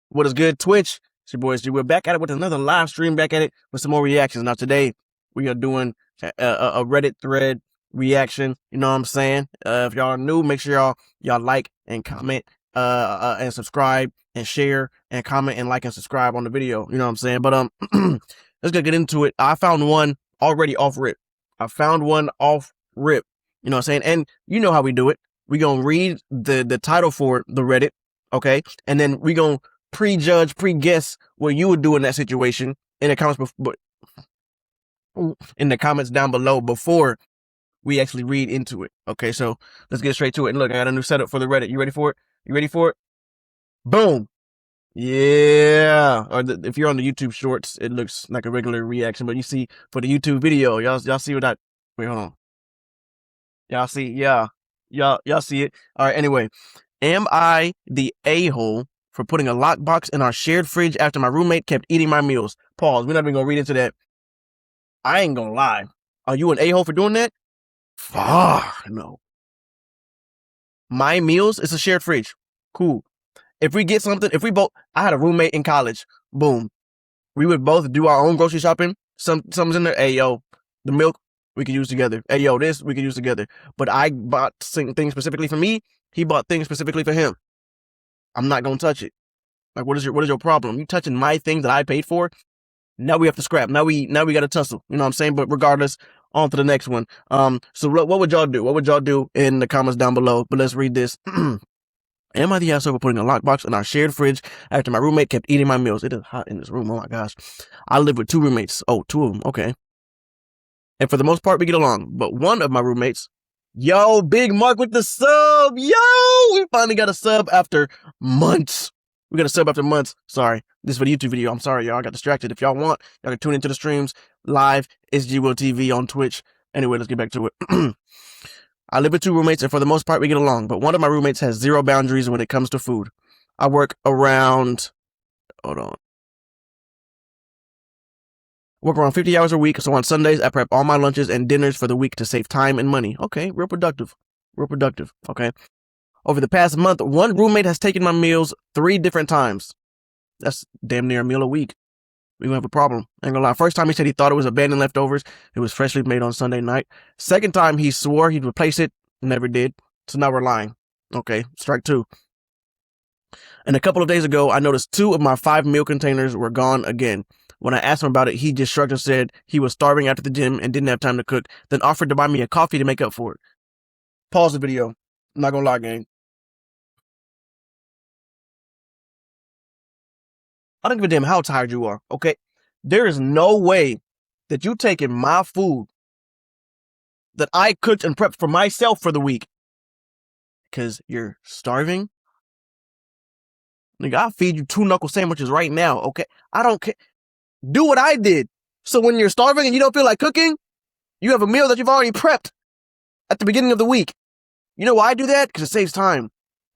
What is good, Twitch? It's your boys G. We're back at it with another live stream, back at it with some more reactions. Now, today, we are doing a Reddit thread reaction. You know what I'm saying? If y'all are new, make sure y'all like and comment, and subscribe and share and comment and like and subscribe on the video. You know what I'm saying? But, let's get into it. I found one already off rip. You know what I'm saying? And you know how we do it. We gonna read the title for the Reddit, okay? And then we gonna prejudge, pre-guess what you would do in that situation in the comments down below before we actually read into it. Okay, so let's get straight to it. And look, I got a new setup for the Reddit. You ready for it? You ready for it? Boom. Yeah. Or if you're on the YouTube shorts, it looks like a regular reaction, but you see for the YouTube video, y'all see what wait, hold on. Y'all see? Yeah. Y'all see it. All right, anyway. Am I the a-hole for putting a lockbox in our shared fridge after my roommate kept eating my meals? Pause. We're not even gonna read into that. I ain't gonna lie. Are you an a-hole for doing that? No. My meals is a shared fridge. Cool. If we get something, I had a roommate in college. Boom. We would both do our own grocery shopping. Something's in there. Hey, yo, the milk we could use together. Hey, yo, this we could use together. But I bought things specifically for me. He bought things specifically for him. I'm not gonna touch it. Like, what is your problem? You touching my thing that I paid for? Now we have to scrap. Now we gotta tussle. You know what I'm saying? But regardless, on to the next one. So what would y'all do? What would y'all do in the comments down below? But let's read this. Am I the asshole for putting a lockbox in our shared fridge after my roommate kept eating my meals? It is hot in this room. Oh my gosh. I live with two roommates. Oh, two of them. Okay. And for the most part, we get along. But one of my roommates, yo, Big Mark with the sub. Yo, we finally got a sub after months. We got a sub after months. Sorry. This is for the YouTube video. I'm sorry, y'all. I got distracted. If y'all want, y'all can tune into the streams live. It's GWill TV on Twitch. Anyway, let's get back to it. I live with two roommates, and for the most part, we get along. But one of my roommates has zero boundaries when it comes to food. I work around 50 hours a week, so on Sundays, I prep all my lunches and dinners for the week to save time and money. Okay, real productive. Okay. Over the past month, one roommate has taken my meals 3 different times. That's damn near a meal a week. We're gonna have a problem. Ain't gonna lie. First time he said he thought it was abandoned leftovers. It was freshly made on Sunday night. Second time he swore he'd replace it. Never did. So now we're lying. Okay, strike 2. And a couple of days ago, I noticed 2 of my 5 meal containers were gone again. When I asked him about it, he just shrugged and said he was starving after the gym and didn't have time to cook, then offered to buy me a coffee to make up for it. Pause the video. I'm not gonna lie, gang. I don't give a damn how tired you are, okay? There is no way that you taking my food that I cooked and prepped for myself for the week because you're starving. Nigga, I'll feed you 2 knuckle sandwiches right now, okay? I don't care. Do what I did. So when you're starving and you don't feel like cooking, you have a meal that you've already prepped at the beginning of the week. You know why I do that? Because it saves time.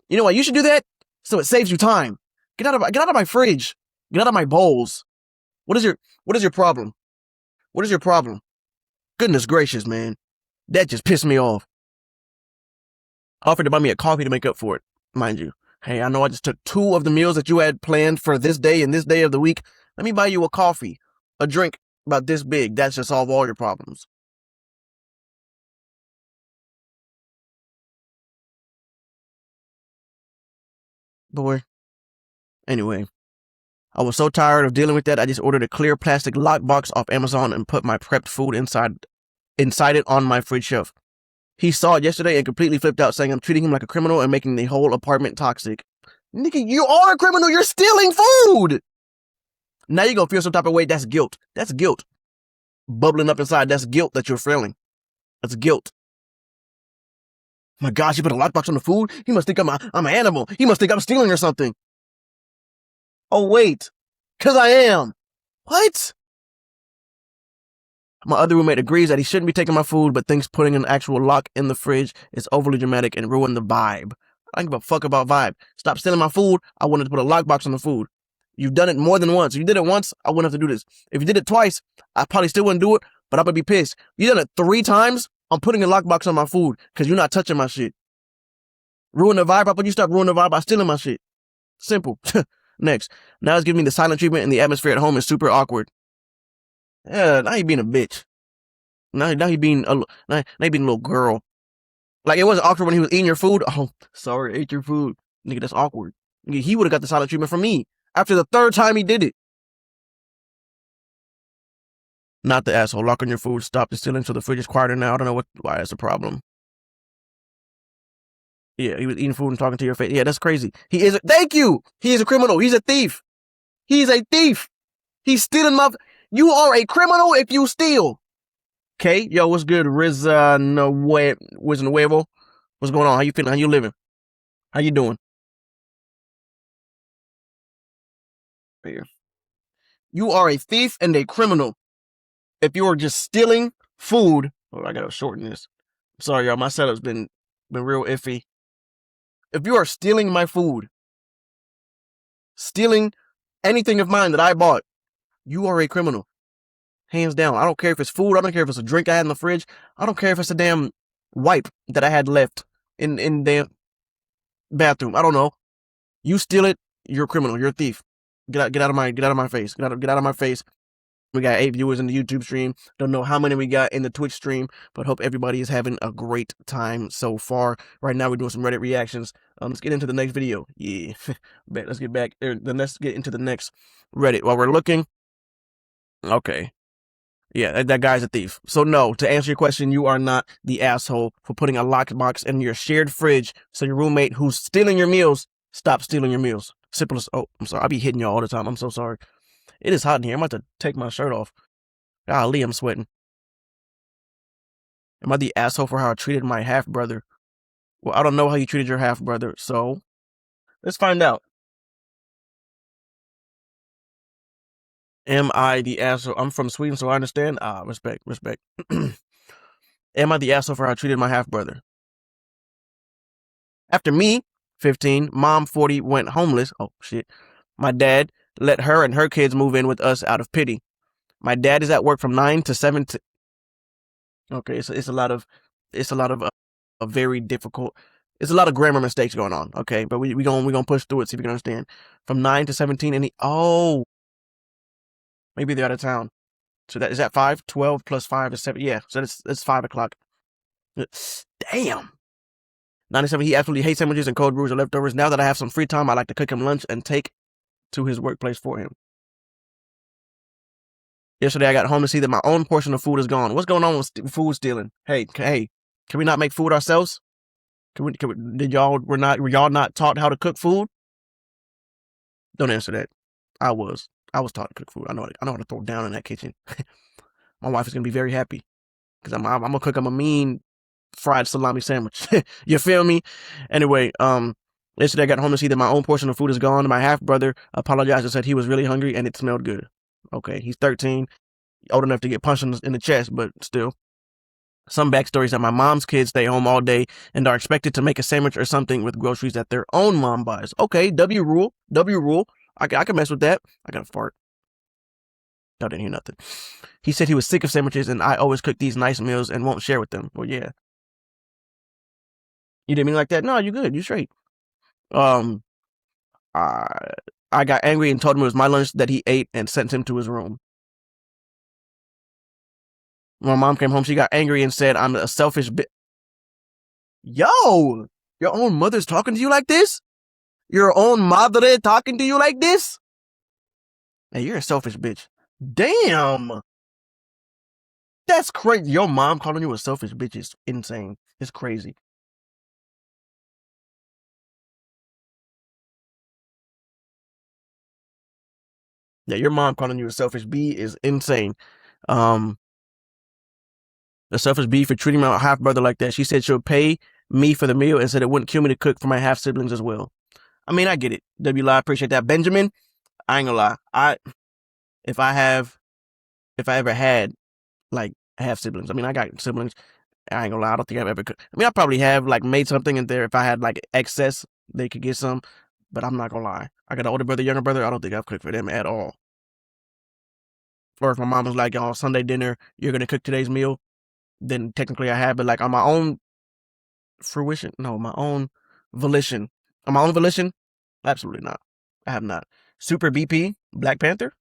You know why you should do that? So it saves you time. Get out of my fridge. Get out of my bowls. What is your problem? What is your problem? Goodness gracious, man. That just pissed me off. Offered to buy me a coffee to make up for it, mind you. Hey, I know I just took 2 of the meals that you had planned for this day and this day of the week. Let me buy you a coffee, a drink about this big. That should solve all your problems. Boy. Anyway. I was so tired of dealing with that, I just ordered a clear plastic lockbox off Amazon and put my prepped food inside it on my fridge shelf. He saw it yesterday and completely flipped out, saying I'm treating him like a criminal and making the whole apartment toxic. Nigga, you are a criminal. You're stealing food. Now you're going to feel some type of way. That's guilt. That's guilt. Bubbling up inside. That's guilt that you're feeling. That's guilt. My gosh, you put a lockbox on the food? He must think I'm an animal. He must think I'm stealing or something. Oh, wait. Because I am. What? My other roommate agrees that he shouldn't be taking my food, but thinks putting an actual lock in the fridge is overly dramatic and ruin the vibe. I don't give a fuck about vibe. Stop stealing my food. I wanted to put a lockbox on the food. You've done it more than once. If you did it once, I wouldn't have to do this. If you did it twice, I probably still wouldn't do it, but I would be pissed. You done it 3 times? I'm putting a lockbox on my food because you're not touching my shit. Ruin the vibe. How about you stop ruining the vibe by stealing my shit? Simple. Next. Now it's giving me the silent treatment and the atmosphere at home is super awkward. Yeah, now you being a bitch. Now you being now you being a little girl. Like, it wasn't awkward when he was eating your food. Oh, sorry, I ate your food. Nigga, that's awkward. Nigga, he would have got the silent treatment from me after the third time he did it. Not the asshole. Lock on your food. Stop the stealing so the fridge is quieter now. I don't know why that's a problem. Yeah, he was eating food and talking to your face. Yeah, that's crazy. Thank you! He is a criminal. He's a thief. He's a thief. He's stealing you are a criminal if you steal. Okay, yo, what's good? Wiz Nuevo. What's going on? How you feeling? How you living? How you doing? Here. You are a thief and a criminal if you are just stealing food. Oh, I gotta shorten this. Sorry, y'all. My setup's been real iffy. If you are stealing my food, stealing anything of mine that I bought, you are a criminal. Hands down. I don't care if it's food. I don't care if it's a drink I had in the fridge. I don't care if it's a damn wipe that I had left in the bathroom. I don't know. You steal it, you're a criminal. You're a thief. Get out of my face. Get out of my face. We got 8 viewers in the YouTube stream. Don't know how many we got in the Twitch stream, but hope everybody is having a great time so far. Right now, we're doing some Reddit reactions. Let's get into the next video. Yeah, let's get back there. Then let's get into the next Reddit. While we're looking, okay, yeah, that guy's a thief. So no, to answer your question, you are not the asshole for putting a lockbox in your shared fridge so your roommate who's stealing your meals stop stealing your meals. Simple as. Oh, I'm sorry. I be hitting y'all all the time. I'm so sorry. It is hot in here. I'm about to take my shirt off. Golly, I'm sweating. Am I the asshole for how I treated my half-brother? Well, I don't know how you treated your half-brother, so let's find out. Am I the asshole? I'm from Sweden, so I understand. Respect. Am I the asshole for how I treated my half-brother? After me, 15, mom, 40, went homeless. Oh, shit. My dad let her and her kids move in with us out of pity. My dad is at work from 9 to 7. Okay, it's a lot of a very difficult. It's a lot of grammar mistakes going on. Okay, but we gonna push through it. See if you can understand. From 9 to 17, and maybe they're out of town. So is that 5? 12 plus 5 is 7. Yeah, so it's 5 o'clock. Damn. 97. He absolutely hates sandwiches and cold brews or leftovers. Now that I have some free time, I like to cook him lunch and take to his workplace for him. Yesterday, I got home to see that my own portion of food is gone. What's going on with food stealing? Hey, can we not make food ourselves? Were y'all not taught how to cook food? Don't answer that. I was taught to cook food. I know how to throw down in that kitchen. My wife is gonna be very happy because I'm gonna cook him a mean fried salami sandwich. You feel me? Anyway, yesterday I got home to see that my own portion of food is gone. My half brother apologized and said he was really hungry and it smelled good. Okay, he's 13, old enough to get punched in the chest, but still. Some backstories that my mom's kids stay home all day and are expected to make a sandwich or something with groceries that their own mom buys. Okay, W rule. I can mess with that. I got a fart. I didn't hear nothing. He said he was sick of sandwiches and I always cook these nice meals and won't share with them. Well, yeah. You didn't mean like that? No, you good. You straight. I got angry and told him it was my lunch that he ate and sent him to his room. When my mom came home, she got angry and said, I'm a selfish bitch. Yo, your own mother's talking to you like this? Your own mother talking to you like this? Hey, you're a selfish bitch. Damn. That's crazy. Your mom calling you a selfish bitch is insane. It's crazy. Yeah, your mom calling you a selfish bee is insane. The selfish bee for treating my half brother like that. She said she'll pay me for the meal and said it wouldn't kill me to cook for my half siblings as well. I mean, I get it. W Lie, appreciate that. Benjamin, I ain't gonna lie. If I ever had like half siblings, I mean, I got siblings. I ain't gonna lie. I don't think I've ever cooked. I mean, I probably have like made something in there. If I had like excess, they could get some. But I'm not gonna lie. I got an older brother, younger brother. I don't think I've cooked for them at all. Or if my mom was like, "Oh, Sunday dinner, you're gonna cook today's meal," then technically I have. But like on my own fruition, no, my own volition. On my own volition, absolutely not. I have not. Super BP, Black Panther.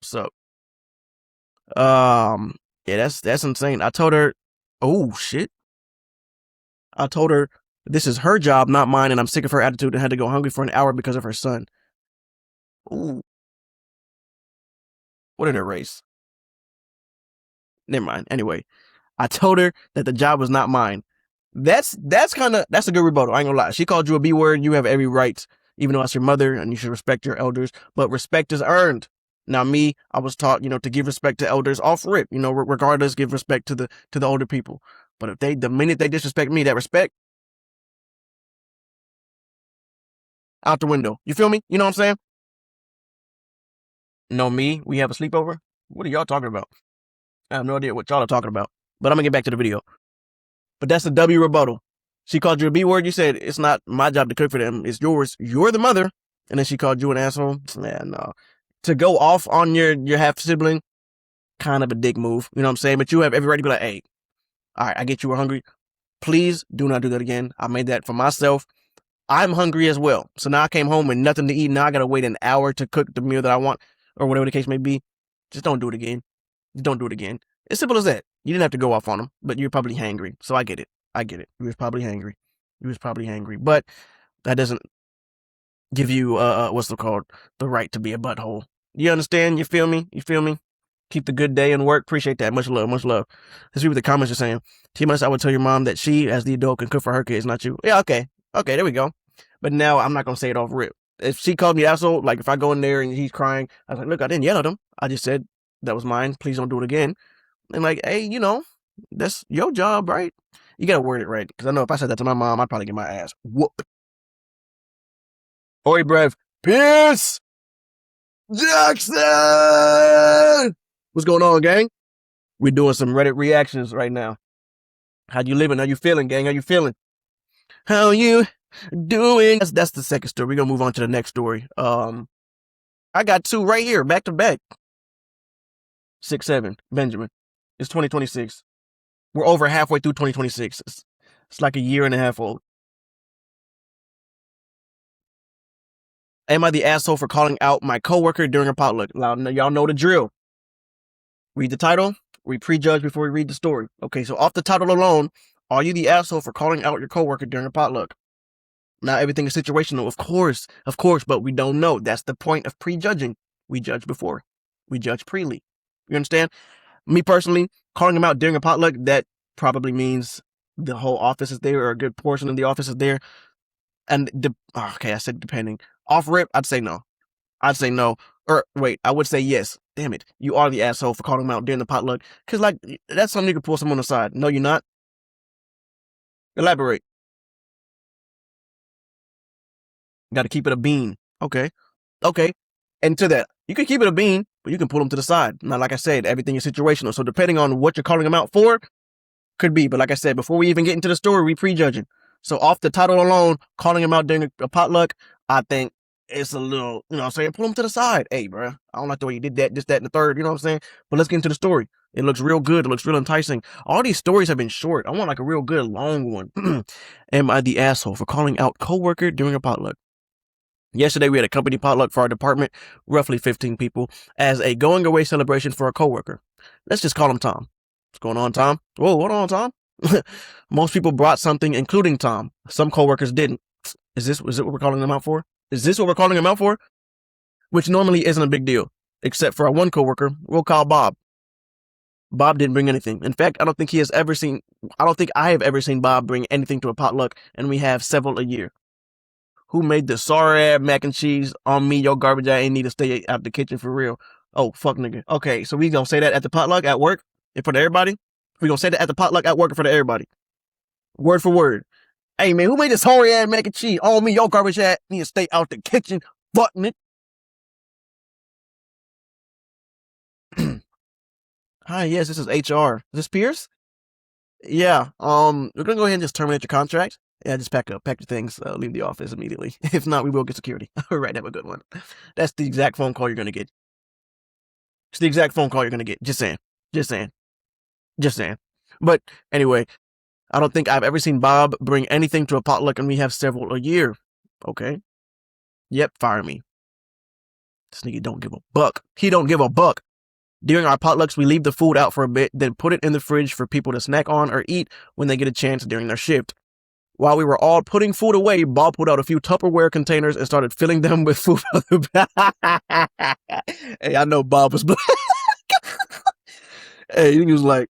So, yeah, that's insane. I told her, oh shit. I told her this is her job, not mine, and I'm sick of her attitude and had to go hungry for an hour because of her son. Ooh, what did her race? Never mind. Anyway, I told her that the job was not mine. That's a good rebuttal. I ain't gonna lie. She called you a B word. You have every right, even though it's your mother, and you should respect your elders. But respect is earned. Now, me, I was taught, to give respect to elders off rip. Regardless, give respect to the older people. But if the minute they disrespect me, that respect out the window. You feel me? You know what I'm saying? No, me, we have a sleepover. What are y'all talking about? I have no idea what y'all are talking about. But I'm gonna get back to the video. But that's a W rebuttal. She called you a B word. You said it's not my job to cook for them. It's yours. You're the mother. And then she called you an asshole. Yeah, no. To go off on your half sibling, kind of a dick move. You know what I'm saying? But you have every right to be like, hey, all right, I get you were hungry. Please do not do that again. I made that for myself. I'm hungry as well. So now I came home with nothing to eat. Now I got to wait an hour to cook the meal that I want or whatever the case may be. Just don't do it again. Just don't do it again. It's simple as that. You didn't have to go off on them, but you're probably hangry. So I get it. You was probably hangry. But that doesn't give you, what's it called? The right to be a butthole. You understand? You feel me? Keep the good day and work. Appreciate that. Much love. Let's see what the comments are saying. T-Minus, I would tell your mom that she, as the adult, can cook for her kids, not you. Yeah, okay. Okay, there we go. But now I'm not going to say it off rip. If she called me asshole, like if I go in there and he's crying, I was like, look, I didn't yell at him. I just said that was mine. Please don't do it again. And like, hey, that's your job, right? You got to word it right. Because I know if I said that to my mom, I'd probably get my ass whooped. Oi, Brev. Pierce! Jackson! What's going on, gang? We're doing some Reddit reactions right now. How you living? How you feeling, gang? How you feeling? How you doing? That's the second story. We're going to move on to the next story. I got two right here, back to back. 6-7, Benjamin. It's 2026. We're over halfway through 2026. It's like a year and a half old. Am I the asshole for calling out my coworker during a potluck? Y'all know the drill. Read the title. We prejudge before we read the story. Okay, so off the title alone, are you the asshole for calling out your coworker during a potluck? Now, everything is situational, of course, but we don't know. That's the point of prejudging. We judge before. We judge pre-ly. You understand? Me personally, calling him out during a potluck, that probably means the whole office is there or a good portion of the office is there. And I said depending. Off rip, I'd say no. Or wait, I would say yes. Damn it. You are the asshole for calling him out during the potluck. Because, like, that's something you can pull someone aside. No, you're not. Elaborate. Got to keep it a bean. Okay. And to that, you can keep it a bean, but you can pull them to the side. Now, like I said, everything is situational. So depending on what you're calling them out for, could be. But like I said, before we even get into the story, we prejudging. So off the title alone, calling him out during a potluck, I think it's a little, saying, pull him to the side. Hey, bro, I don't like the way you did that, just that, and the third, you know what I'm saying? But let's get into the story. It looks real good. It looks real enticing. All these stories have been short. I want like a real good long one. Am I the asshole for calling out coworker during a potluck? Yesterday, we had a company potluck for our department, roughly 15 people, as a going away celebration for a coworker. Let's just call him Tom. What's going on, Tom? Whoa, hold on, Tom. Most people brought something, including Tom. Some coworkers didn't. Is it what we're calling them out for? Which normally isn't a big deal, except for our one coworker. We'll call Bob. Bob didn't bring anything. In fact, I don't think I have ever seen Bob bring anything to a potluck, and we have several a year. Who made the sorry mac and cheese on me? Your garbage, I ain't need to stay out the kitchen for real. Oh, fuck nigga. Okay, so we gonna say that at the potluck at work in front of everybody? We gonna say that at the potluck at work in front of everybody. Word for word. Hey man, who made this sorry ass mac and cheese on me? Your garbage ass need to stay out the kitchen. Fuck it. Hi, yes, this is HR. Is this Pierce? Yeah, we're gonna go ahead and just terminate your contract. Yeah, just pack your things, leave the office immediately. If not, we will get security. All right, have a good one. That's the exact phone call you're gonna get. It's the exact phone call you're gonna get. Just saying. But anyway, I don't think I've ever seen Bob bring anything to a potluck, and we have several a year. Okay. Yep, fire me. This nigga don't give a buck. He don't give a buck. During our potlucks, we leave the food out for a bit, then put it in the fridge for people to snack on or eat when they get a chance during their shift. While we were all putting food away, Bob pulled out a few Tupperware containers and started filling them with food. Hey, I know Bob was black. Hey, he was like,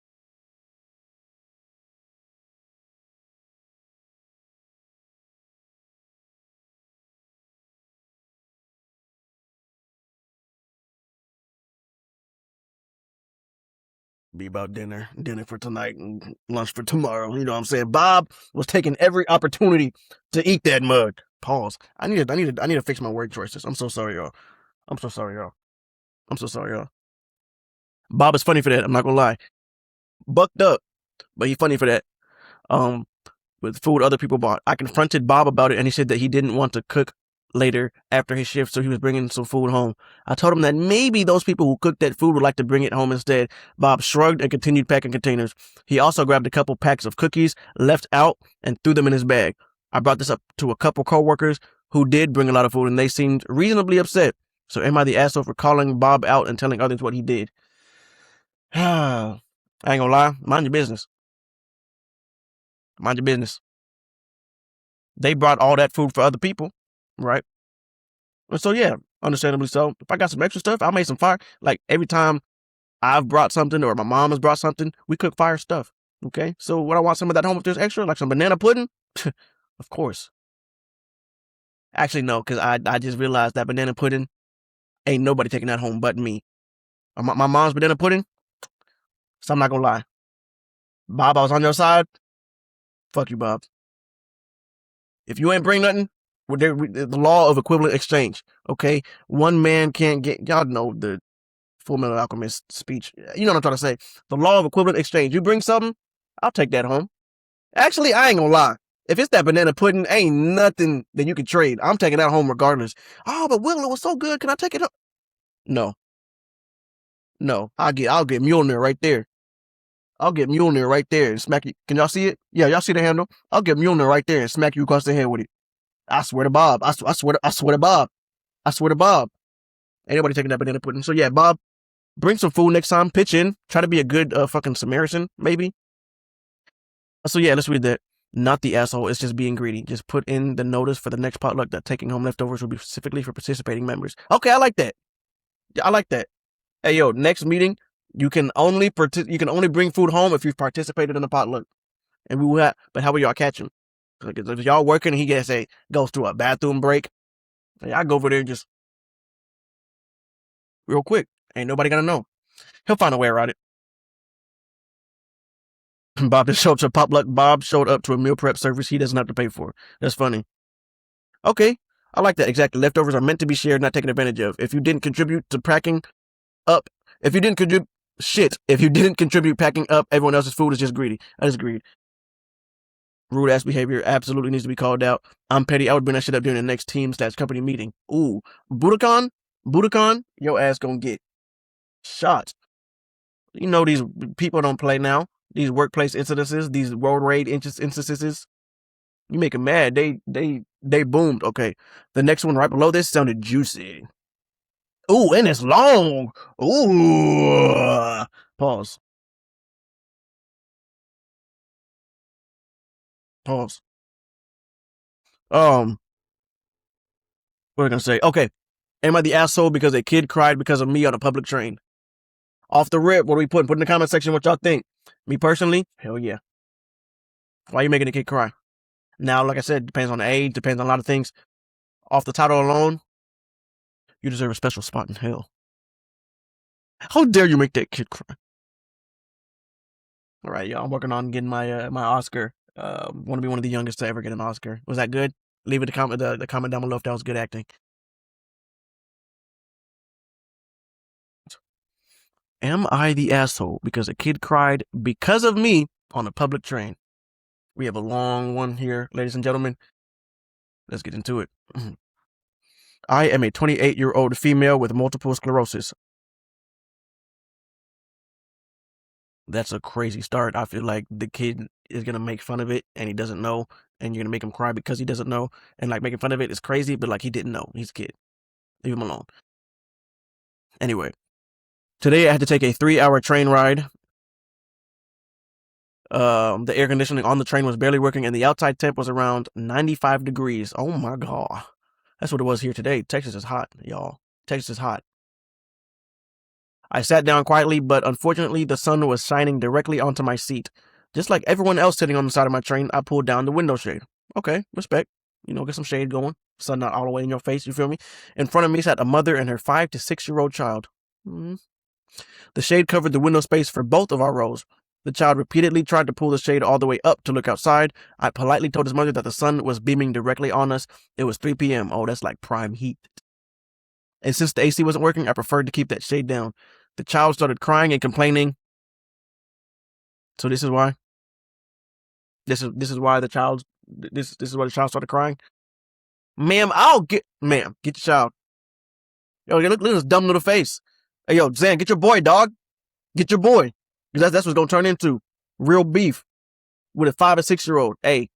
be about dinner for tonight and lunch for tomorrow. You know what I'm saying? Bob was taking every opportunity to eat that mug. Pause. I need to fix my word choices. I'm so sorry, y'all. I'm so sorry, y'all. Bob is funny for that. I'm not gonna lie. Bucked up, but he's funny for that. With food other people bought. I confronted Bob about it, and he said that he didn't want to cook later after his shift, so he was bringing some food home. I told him that maybe those people who cooked that food would like to bring it home instead. Bob shrugged and continued packing containers. He also grabbed a couple packs of cookies, left out, and threw them in his bag. I brought this up to a couple coworkers who did bring a lot of food, and they seemed reasonably upset. So am I the asshole for calling Bob out and telling others what he did? I ain't gonna lie. Mind your business. Mind your business. They brought all that food for other people, right? And so, yeah, understandably so. If I got some extra stuff, I made some fire. Like, every time I've brought something or my mom has brought something, we cook fire stuff, okay? So, when I want some of that home if there's extra, like some banana pudding, of course. Actually, no, because I just realized that banana pudding, ain't nobody taking that home but me. My mom's banana pudding, so I'm not gonna lie. Bob, I was on your side. Fuck you, Bob. If you ain't bring nothing, the law of equivalent exchange, okay? One man can't get, y'all know the Full Metal Alchemist speech. You know what I'm trying to say. The law of equivalent exchange. You bring something, I'll take that home. Actually, I ain't gonna lie. If it's that banana pudding, ain't nothing that you can trade. I'm taking that home regardless. Oh, but Will, it was so good. Can I take it home? No. I'll get Mjolnir right there. I'll get Mjolnir right there and smack you. Can y'all see it? Yeah, y'all see the handle? I'll get Mjolnir right there and smack you across the head with it. I swear to Bob. I swear to Bob. I swear to Bob. Ain't nobody taking that banana pudding. So yeah, Bob, bring some food next time. Pitch in. Try to be a good fucking Samaritan, maybe. So yeah, let's read that. Not the asshole. It's just being greedy. Just put in the notice for the next potluck that taking home leftovers will be specifically for participating members. Okay, I like that. I like that. Hey yo, next meeting, you can only bring food home if you've participated in the potluck. And we will have, but how will y'all catch him? Because if y'all working and he goes through a bathroom break, I go over there and just real quick. Ain't nobody gonna know. He'll find a way around it. Bob just showed up to potluck. Bob showed up to a meal prep service he doesn't have to pay for. That's funny. Okay, I like that. Exactly. Leftovers are meant to be shared, not taken advantage of. If you didn't contribute to packing up, if you didn't contribute packing up everyone else's food, is just greedy. I just agreed. Rude ass behavior absolutely needs to be called out. I'm petty. I would bring that shit up during the next team/company meeting. Ooh, Budokan, your ass gonna get shot. You know these people don't play now. These workplace incidences, these road raid instances. You make them mad. They boomed. Okay, the next one right below this sounded juicy. Ooh, and it's long. Ooh. Pause. What am I gonna say? Okay. Am I the asshole because a kid cried because of me on a public train? Off the rip, what are we putting? Put in the comment section what y'all think. Me personally, hell yeah. Why are you making a kid cry? Now, like I said, depends on the age, depends on a lot of things. Off the title alone, you deserve a special spot in hell. How dare you make that kid cry? All right, y'all. I'm working on getting my my Oscar. Want to be one of the youngest to ever get an Oscar. Was that good? Leave it the comment down below if that was good acting. Am I the asshole because a kid cried because of me on a public train? We have a long one here, ladies and gentlemen. Let's get into it. I am a 28-year-old female with multiple sclerosis. That's a crazy start. I feel like the kid is going to make fun of it and he doesn't know. And you're going to make him cry because he doesn't know. And like making fun of it is crazy, but like he didn't know. He's a kid. Leave him alone. Anyway, today I had to take a 3-hour train ride. The air conditioning on the train was barely working, and the outside temp was around 95 degrees. Oh my god. That's what it was here today. Texas is hot, y'all. Texas is hot. I sat down quietly, but unfortunately the sun was shining directly onto my seat. Just like everyone else sitting on the side of my train, I pulled down the window shade. Okay, respect. Get some shade going. Sun not all the way in your face, you feel me? In front of me sat a mother and her 5 to 6-year-old child. The shade covered the window space for both of our rows. The child repeatedly tried to pull the shade all the way up to look outside. I politely told his mother that the sun was beaming directly on us. It was 3 p.m. Oh, that's like prime heat. And since the AC wasn't working, I preferred to keep that shade down. The child started crying and complaining. So this is why. This is why the child. This is why the child started crying. Ma'am, get your child. Yo, look at this dumb little face. Hey, yo, Zan, get your boy, dog. Get your boy. Because that's what's going to turn into real beef with a 5 or 6-year-old. Hey,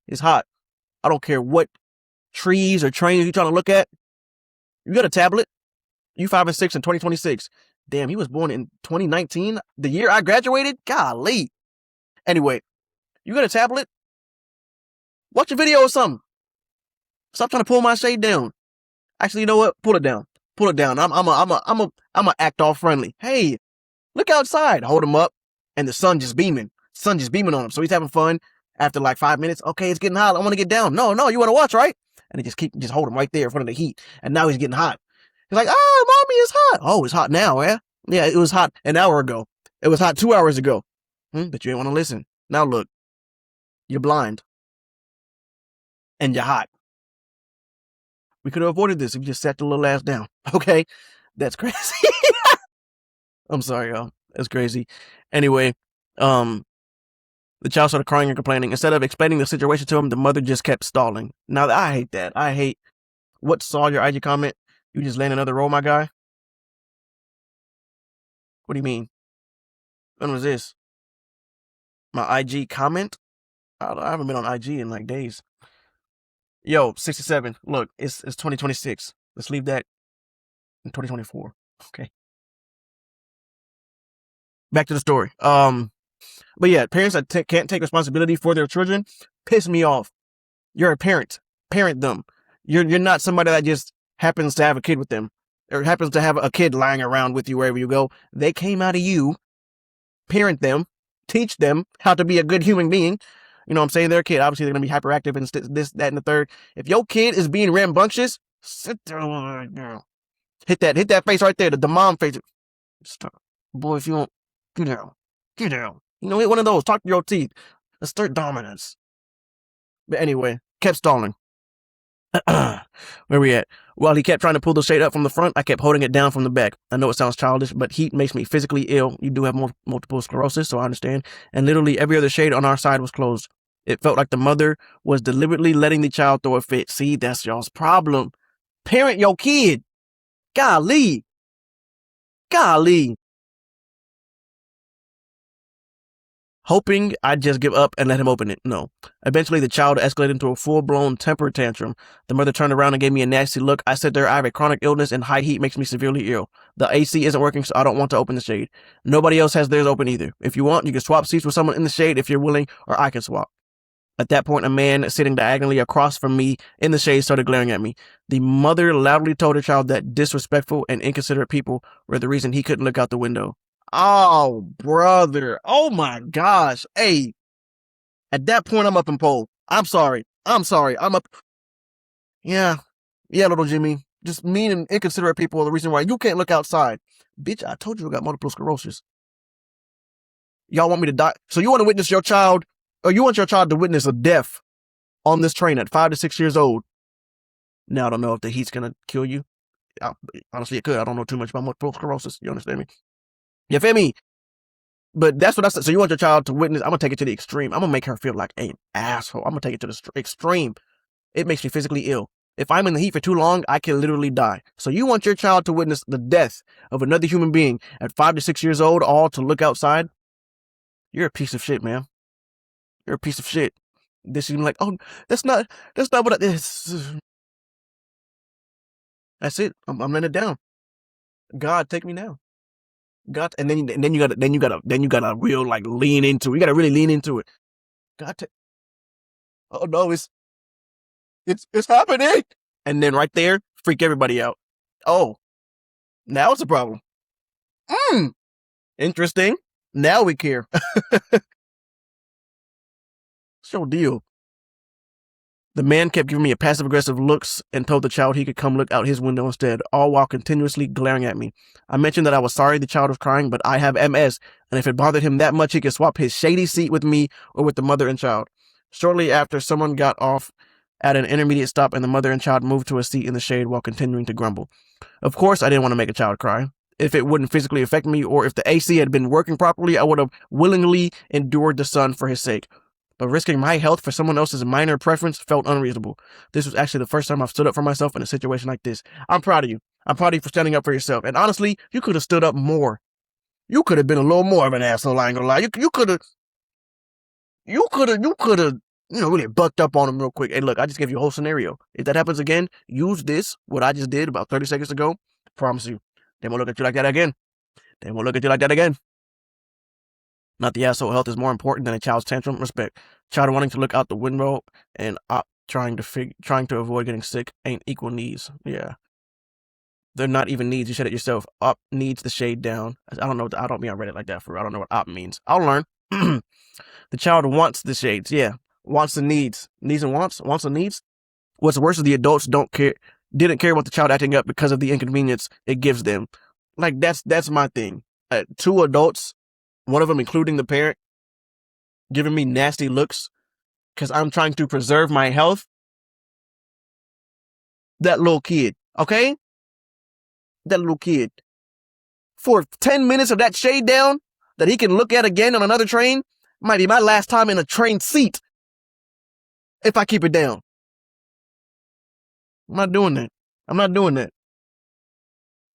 it's hot. I don't care what trees or trains you're trying to look at. You got a tablet. You 5 and 6 in 2026. Damn, he was born in 2019, the year I graduated? Golly. Anyway, you got a tablet? Watch a video or something. Stop trying to pull my shade down. Actually, you know what? Pull it down. Pull it down. I'm a act all friendly. Hey, look outside. Hold him up, and the sun just beaming. Sun just beaming on him. So he's having fun. After like 5 minutes, okay, it's getting hot. I want to get down. No, you want to watch, right? And they just hold him right there in front of the heat. And now he's getting hot. He's like, mommy, it's hot. Oh, it's hot now, eh? Yeah, it was hot an hour ago. It was hot 2 hours ago. But you ain't want to listen. Now look, you're blind. And you're hot. We could have avoided this if you just sat the little ass down. Okay? That's crazy. I'm sorry, y'all. That's crazy. Anyway, the child started crying and complaining. Instead of explaining the situation to him, the mother just kept stalling. Now, I hate that. I hate what saw your IG comment. You just land another roll, my guy? What do you mean? When was this? My IG comment? I haven't been on IG in like days. Yo, 67. Look, it's 2026. Let's leave that in 2024. Okay. Back to the story. But yeah, parents that can't take responsibility for their children piss me off. You're a parent. Parent them. You're not somebody that just happens to have a kid with them or happens to have a kid lying around with you wherever you go. They came out of you. Parent them. Teach them how to be a good human being. You know what I'm saying? They're a kid. Obviously, they're going to be hyperactive and this, that, and the third. If your kid is being rambunctious, sit down. Hit that face right there. The mom face. Stop. Boy, if you don't, get down. Get down. Hit one of those. Talk to your teeth. Assert dominance. But anyway, kept stalling. Where we at? While he kept trying to pull the shade up from the front, I kept holding it down from the back. I know it sounds childish, but heat makes me physically ill. You do have multiple sclerosis, so I understand. And literally every other shade on our side was closed. It felt like the mother was deliberately letting the child throw a fit. See, that's y'all's problem. Parent your kid. Golly. Hoping I'd just give up and let him open it. No. Eventually, the child escalated into a full-blown temper tantrum. The mother turned around and gave me a nasty look. I said to her, I have a chronic illness and high heat makes me severely ill. The AC isn't working, so I don't want to open the shade. Nobody else has theirs open either. If you want, you can swap seats with someone in the shade if you're willing, or I can swap. At that point, a man sitting diagonally across from me in the shade started glaring at me. The mother loudly told her child that disrespectful and inconsiderate people were the reason he couldn't look out the window. Oh, brother. Oh, my gosh. Hey, at that point, I'm up in pole. I'm sorry. I'm up. Yeah, little Jimmy. Just mean and inconsiderate people are the reason why you can't look outside. Bitch, I told you I got multiple sclerosis. Y'all want me to die? So you want to witness your child, or you want your child to witness a death on this train at 5 to 6 years old? Now, I don't know if the heat's going to kill you. Honestly, it could. I don't know too much about multiple sclerosis. You understand me? You feel me? But that's what I said. So you want your child to witness. I'm going to take it to the extreme. I'm going to make her feel like an asshole. I'm going to take it to the extreme. It makes me physically ill. If I'm in the heat for too long, I can literally die. So you want your child to witness the death of another human being at 5 to 6 years old, all to look outside? You're a piece of shit, man. You're a piece of shit. This is like, oh, that's not what it is. That's it. I'm letting it down. God, take me now. God, and then you gotta real like lean into it. You gotta really lean into it. God, oh no, it's happening. And then right there, freak everybody out. Oh, now it's a problem. Interesting. Now we care. So deal. The man kept giving me a passive-aggressive looks and told the child he could come look out his window instead, all while continuously glaring at me. I mentioned that I was sorry the child was crying, but I have MS, and if it bothered him that much, he could swap his shady seat with me or with the mother and child. Shortly after, someone got off at an intermediate stop, and the mother and child moved to a seat in the shade while continuing to grumble. Of course, I didn't want to make a child cry. If it wouldn't physically affect me, or if the AC had been working properly, I would have willingly endured the sun for his sake. But risking my health for someone else's minor preference felt unreasonable. This was actually the first time I've stood up for myself in a situation like this. I'm proud of you. I'm proud of you for standing up for yourself. And honestly, you could have stood up more. You could have been a little more of an asshole, I ain't gonna lie. You could have, really bucked up on him real quick. Hey, look, I just gave you a whole scenario. If that happens again, use this, what I just did about 30 seconds ago. I promise you, they won't look at you like that again. They won't look at you like that again. Not the asshole health is more important than a child's tantrum. Respect. Child wanting to look out the window and trying to avoid getting sick ain't equal needs. Yeah. They're not even needs. You said it yourself. Op needs the shade down. I don't know. I don't mean I read it like that for real. I don't know what op means. I'll learn. The child wants the shades. Yeah. Wants and needs. Needs and wants. Wants and needs. What's worse is the adults didn't care about the child acting up because of the inconvenience it gives them. Like that's my thing. Two adults, one of them including the parent, giving me nasty looks because I'm trying to preserve my health. That little kid, okay? That little kid. For 10 minutes of that shade down that he can look at again on another train might be my last time in a train seat if I keep it down. I'm not doing that.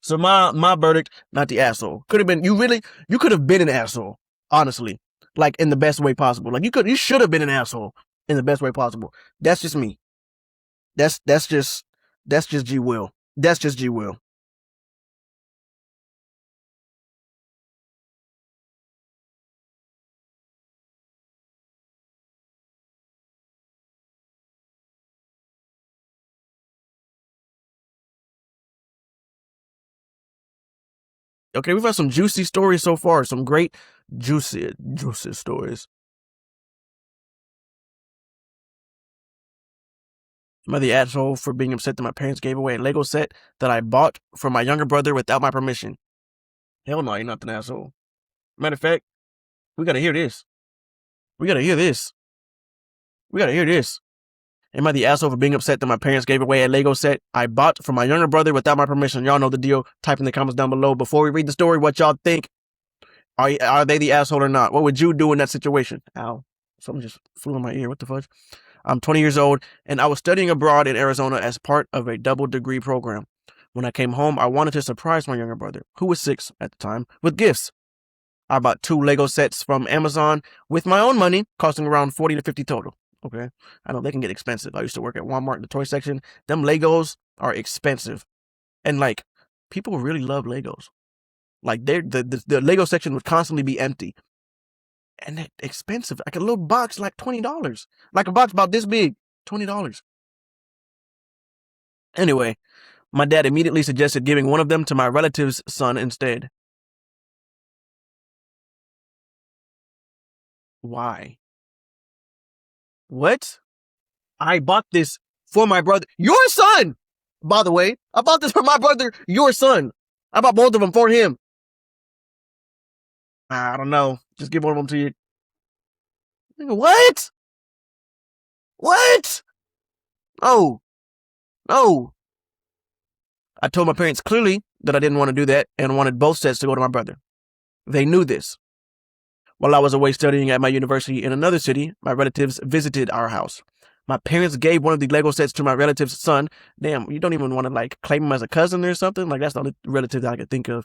So my verdict, not the asshole. Could have been, you could have been an asshole, honestly. Like in the best way possible. Like you should have been an asshole in the best way possible. That's just me. That's just G Will. That's just G Will. Okay, we've had some juicy stories so far. Some great juicy stories. Am I the asshole for being upset that my parents gave away a Lego set that I bought for my younger brother without my permission? Hell no, you're not an asshole. Matter of fact, we gotta hear this. Am I the asshole for being upset that my parents gave away a Lego set I bought for my younger brother without my permission? Y'all know the deal. Type in the comments down below. Before we read the story, what y'all think? Are they the asshole or not? What would you do in that situation? Ow. Something just flew in my ear. What the fudge? I'm 20 years old, and I was studying abroad in Arizona as part of a double degree program. When I came home, I wanted to surprise my younger brother, who was 6 at the time, with gifts. I bought 2 Lego sets from Amazon with my own money, costing around $40 to $50 total. Okay. I know they can get expensive. I used to work at Walmart in the toy section. Them Legos are expensive. And like, people really love Legos. Like the Lego section would constantly be empty. And they're expensive. Like a little box, like $20. Like a box about this big, $20. Anyway, my dad immediately suggested giving one of them to my relative's son instead. Why? What? I bought this for my brother, your son! By the way, I bought this for my brother, your son. I bought both of them for him. I don't know. Just give one of them to you. What? What? Oh. No. I told my parents clearly that I didn't want to do that and wanted both sets to go to my brother. They knew this. While I was away studying at my university in another city, my relatives visited our house. My parents gave one of the Lego sets to my relative's son. Damn, you don't even want to like claim him as a cousin or something? Like that's the only relative that I could think of.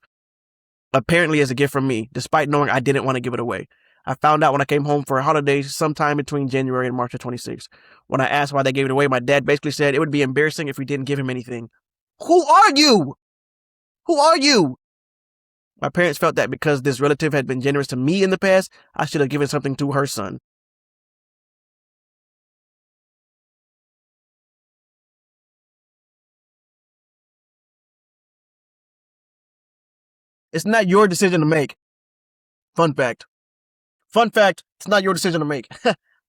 Apparently as a gift from me, despite knowing I didn't want to give it away. I found out when I came home for a holiday sometime between January and March of 26. When I asked why they gave it away, my dad basically said it would be embarrassing if we didn't give him anything. Who are you? Who are you? My parents felt that because this relative had been generous to me in the past, I should have given something to her son. It's not your decision to make. Fun fact. Fun fact, it's not your decision to make.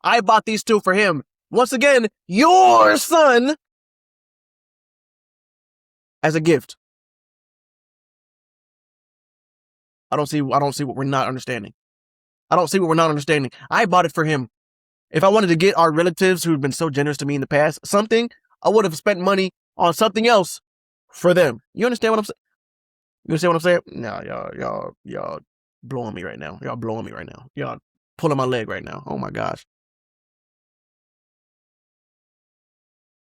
I bought these two for him. Once again, your son, as a gift. I don't see what we're not understanding. I don't see what we're not understanding. I bought it for him. If I wanted to get our relatives who've been so generous to me in the past something, I would have spent money on something else for them. You understand what I'm saying? You understand what I'm saying? No, y'all blowing me right now. Y'all blowing me right now. Y'all pulling my leg right now. Oh my gosh.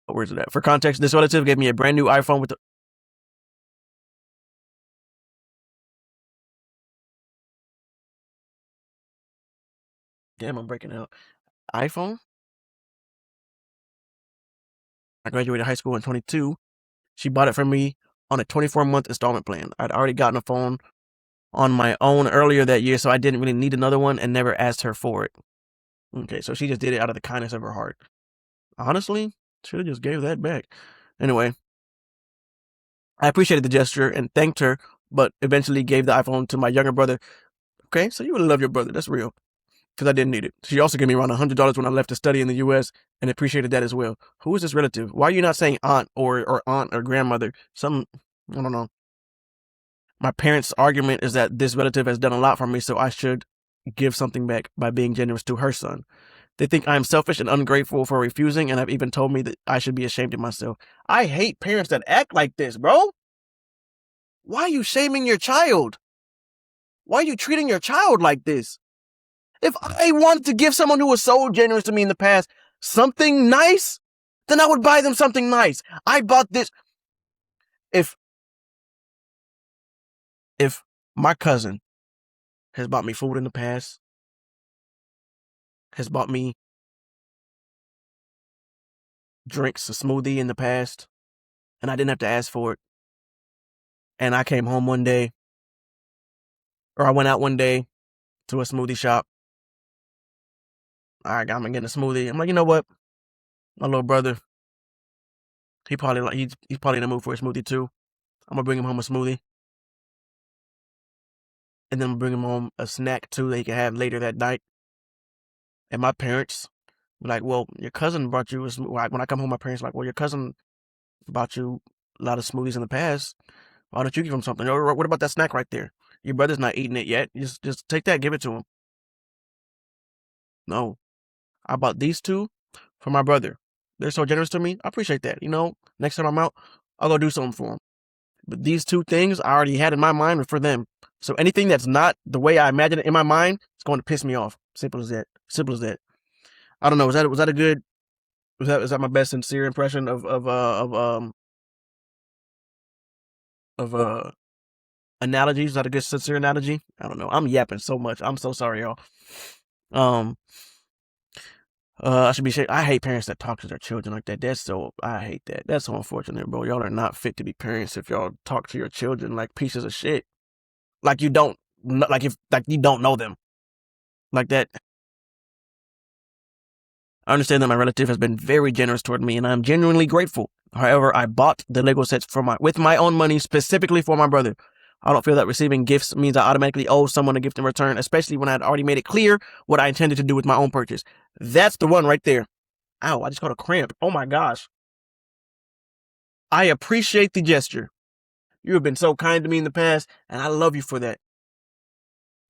Where's it at? For context, this relative gave me a brand new iPhone with the... Damn, I'm breaking out. iPhone? I graduated high school in 22. She bought it for me on a 24-month installment plan. I'd already gotten a phone on my own earlier that year, so I didn't really need another one and never asked her for it. Okay, so she just did it out of the kindness of her heart. Honestly, should have just gave that back. Anyway, I appreciated the gesture and thanked her, but eventually gave the iPhone to my younger brother. Okay, so you really love your brother. That's real. Because I didn't need it. She also gave me around $100 when I left to study in the U.S. and appreciated that as well. Who is this relative? Why are you not saying aunt or aunt or grandmother? I don't know. My parents' argument is that this relative has done a lot for me, so I should give something back by being generous to her son. They think I am selfish and ungrateful for refusing, and have even told me that I should be ashamed of myself. I hate parents that act like this, bro. Why are you shaming your child? Why are you treating your child like this? If I wanted to give someone who was so generous to me in the past something nice, then I would buy them something nice. I bought this. If my cousin has bought me food in the past, has bought me drinks, a smoothie in the past, and I didn't have to ask for it, and I came home one day, or I went out one day to a smoothie shop, I got me getting a smoothie. I'm like, you know what? My little brother, he's probably in the mood for a smoothie too. I'm gonna bring him home a smoothie. And then I'm gonna bring him home a snack too that he can have later that night. And my parents were like, well, your cousin brought you a smoothie. When I come home, my parents were like, well, your cousin bought you a lot of smoothies in the past. Why don't you give him something? Or what about that snack right there? Your brother's not eating it yet. Just take that, give it to him. No. I bought these two for my brother. They're so generous to me. I appreciate that. You know, next time I'm out, I'll go do something for them. But these two things I already had in my mind were for them. So anything that's not the way I imagine it in my mind, it's going to piss me off. Simple as that. Simple as that. I don't know. Was that a good? Was that my best sincere impression of analogies? Is that a good sincere analogy? I don't know. I'm yapping so much. I'm so sorry, y'all. I should be saying, I hate parents that talk to their children like that. I hate that. That's so unfortunate, bro. Y'all are not fit to be parents if y'all talk to your children like pieces of shit. Like you don't know them. Like that. I understand that my relative has been very generous toward me and I'm genuinely grateful. However, I bought the Lego sets with my own money specifically for my brother. I don't feel that receiving gifts means I automatically owe someone a gift in return, especially when I had already made it clear what I intended to do with my own purchase. That's the one right there. Ow, I just got a cramp. Oh my gosh. I appreciate the gesture. You have been so kind to me in the past, and I love you for that.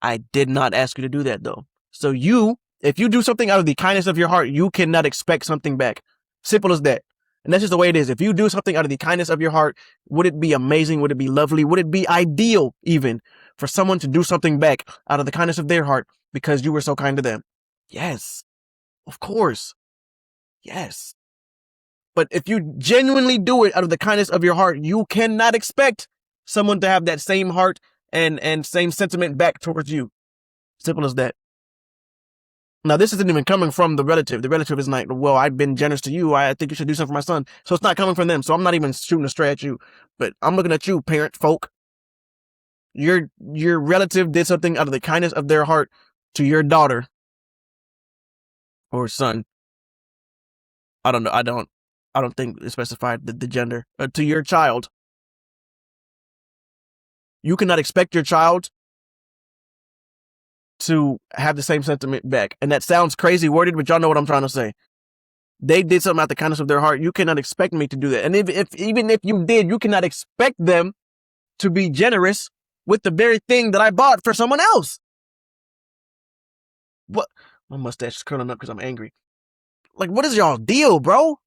I did not ask you to do that, though. So if you do something out of the kindness of your heart, you cannot expect something back. Simple as that. And that's just the way it is. If you do something out of the kindness of your heart, would it be amazing? Would it be lovely? Would it be ideal even for someone to do something back out of the kindness of their heart because you were so kind to them? Yes, of course. Yes. But if you genuinely do it out of the kindness of your heart, you cannot expect someone to have that same heart and same sentiment back towards you. Simple as that. Now, this isn't even coming from the relative. The relative is like, well, I've been generous to you. I think you should do something for my son. So it's not coming from them. So I'm not even shooting a stray at you. But I'm looking at you, parent folk. Your relative did something out of the kindness of their heart to your daughter or son. I don't know. I don't think it specified the gender. To your child. You cannot expect your child to have the same sentiment back. And that sounds crazy worded, but y'all know what I'm trying to say. They did something out the kindness of their heart. You cannot expect me to do that. And even if you did, you cannot expect them to be generous with the very thing that I bought for someone else. What? My mustache is curling up because I'm angry. Like, what is y'all deal, bro?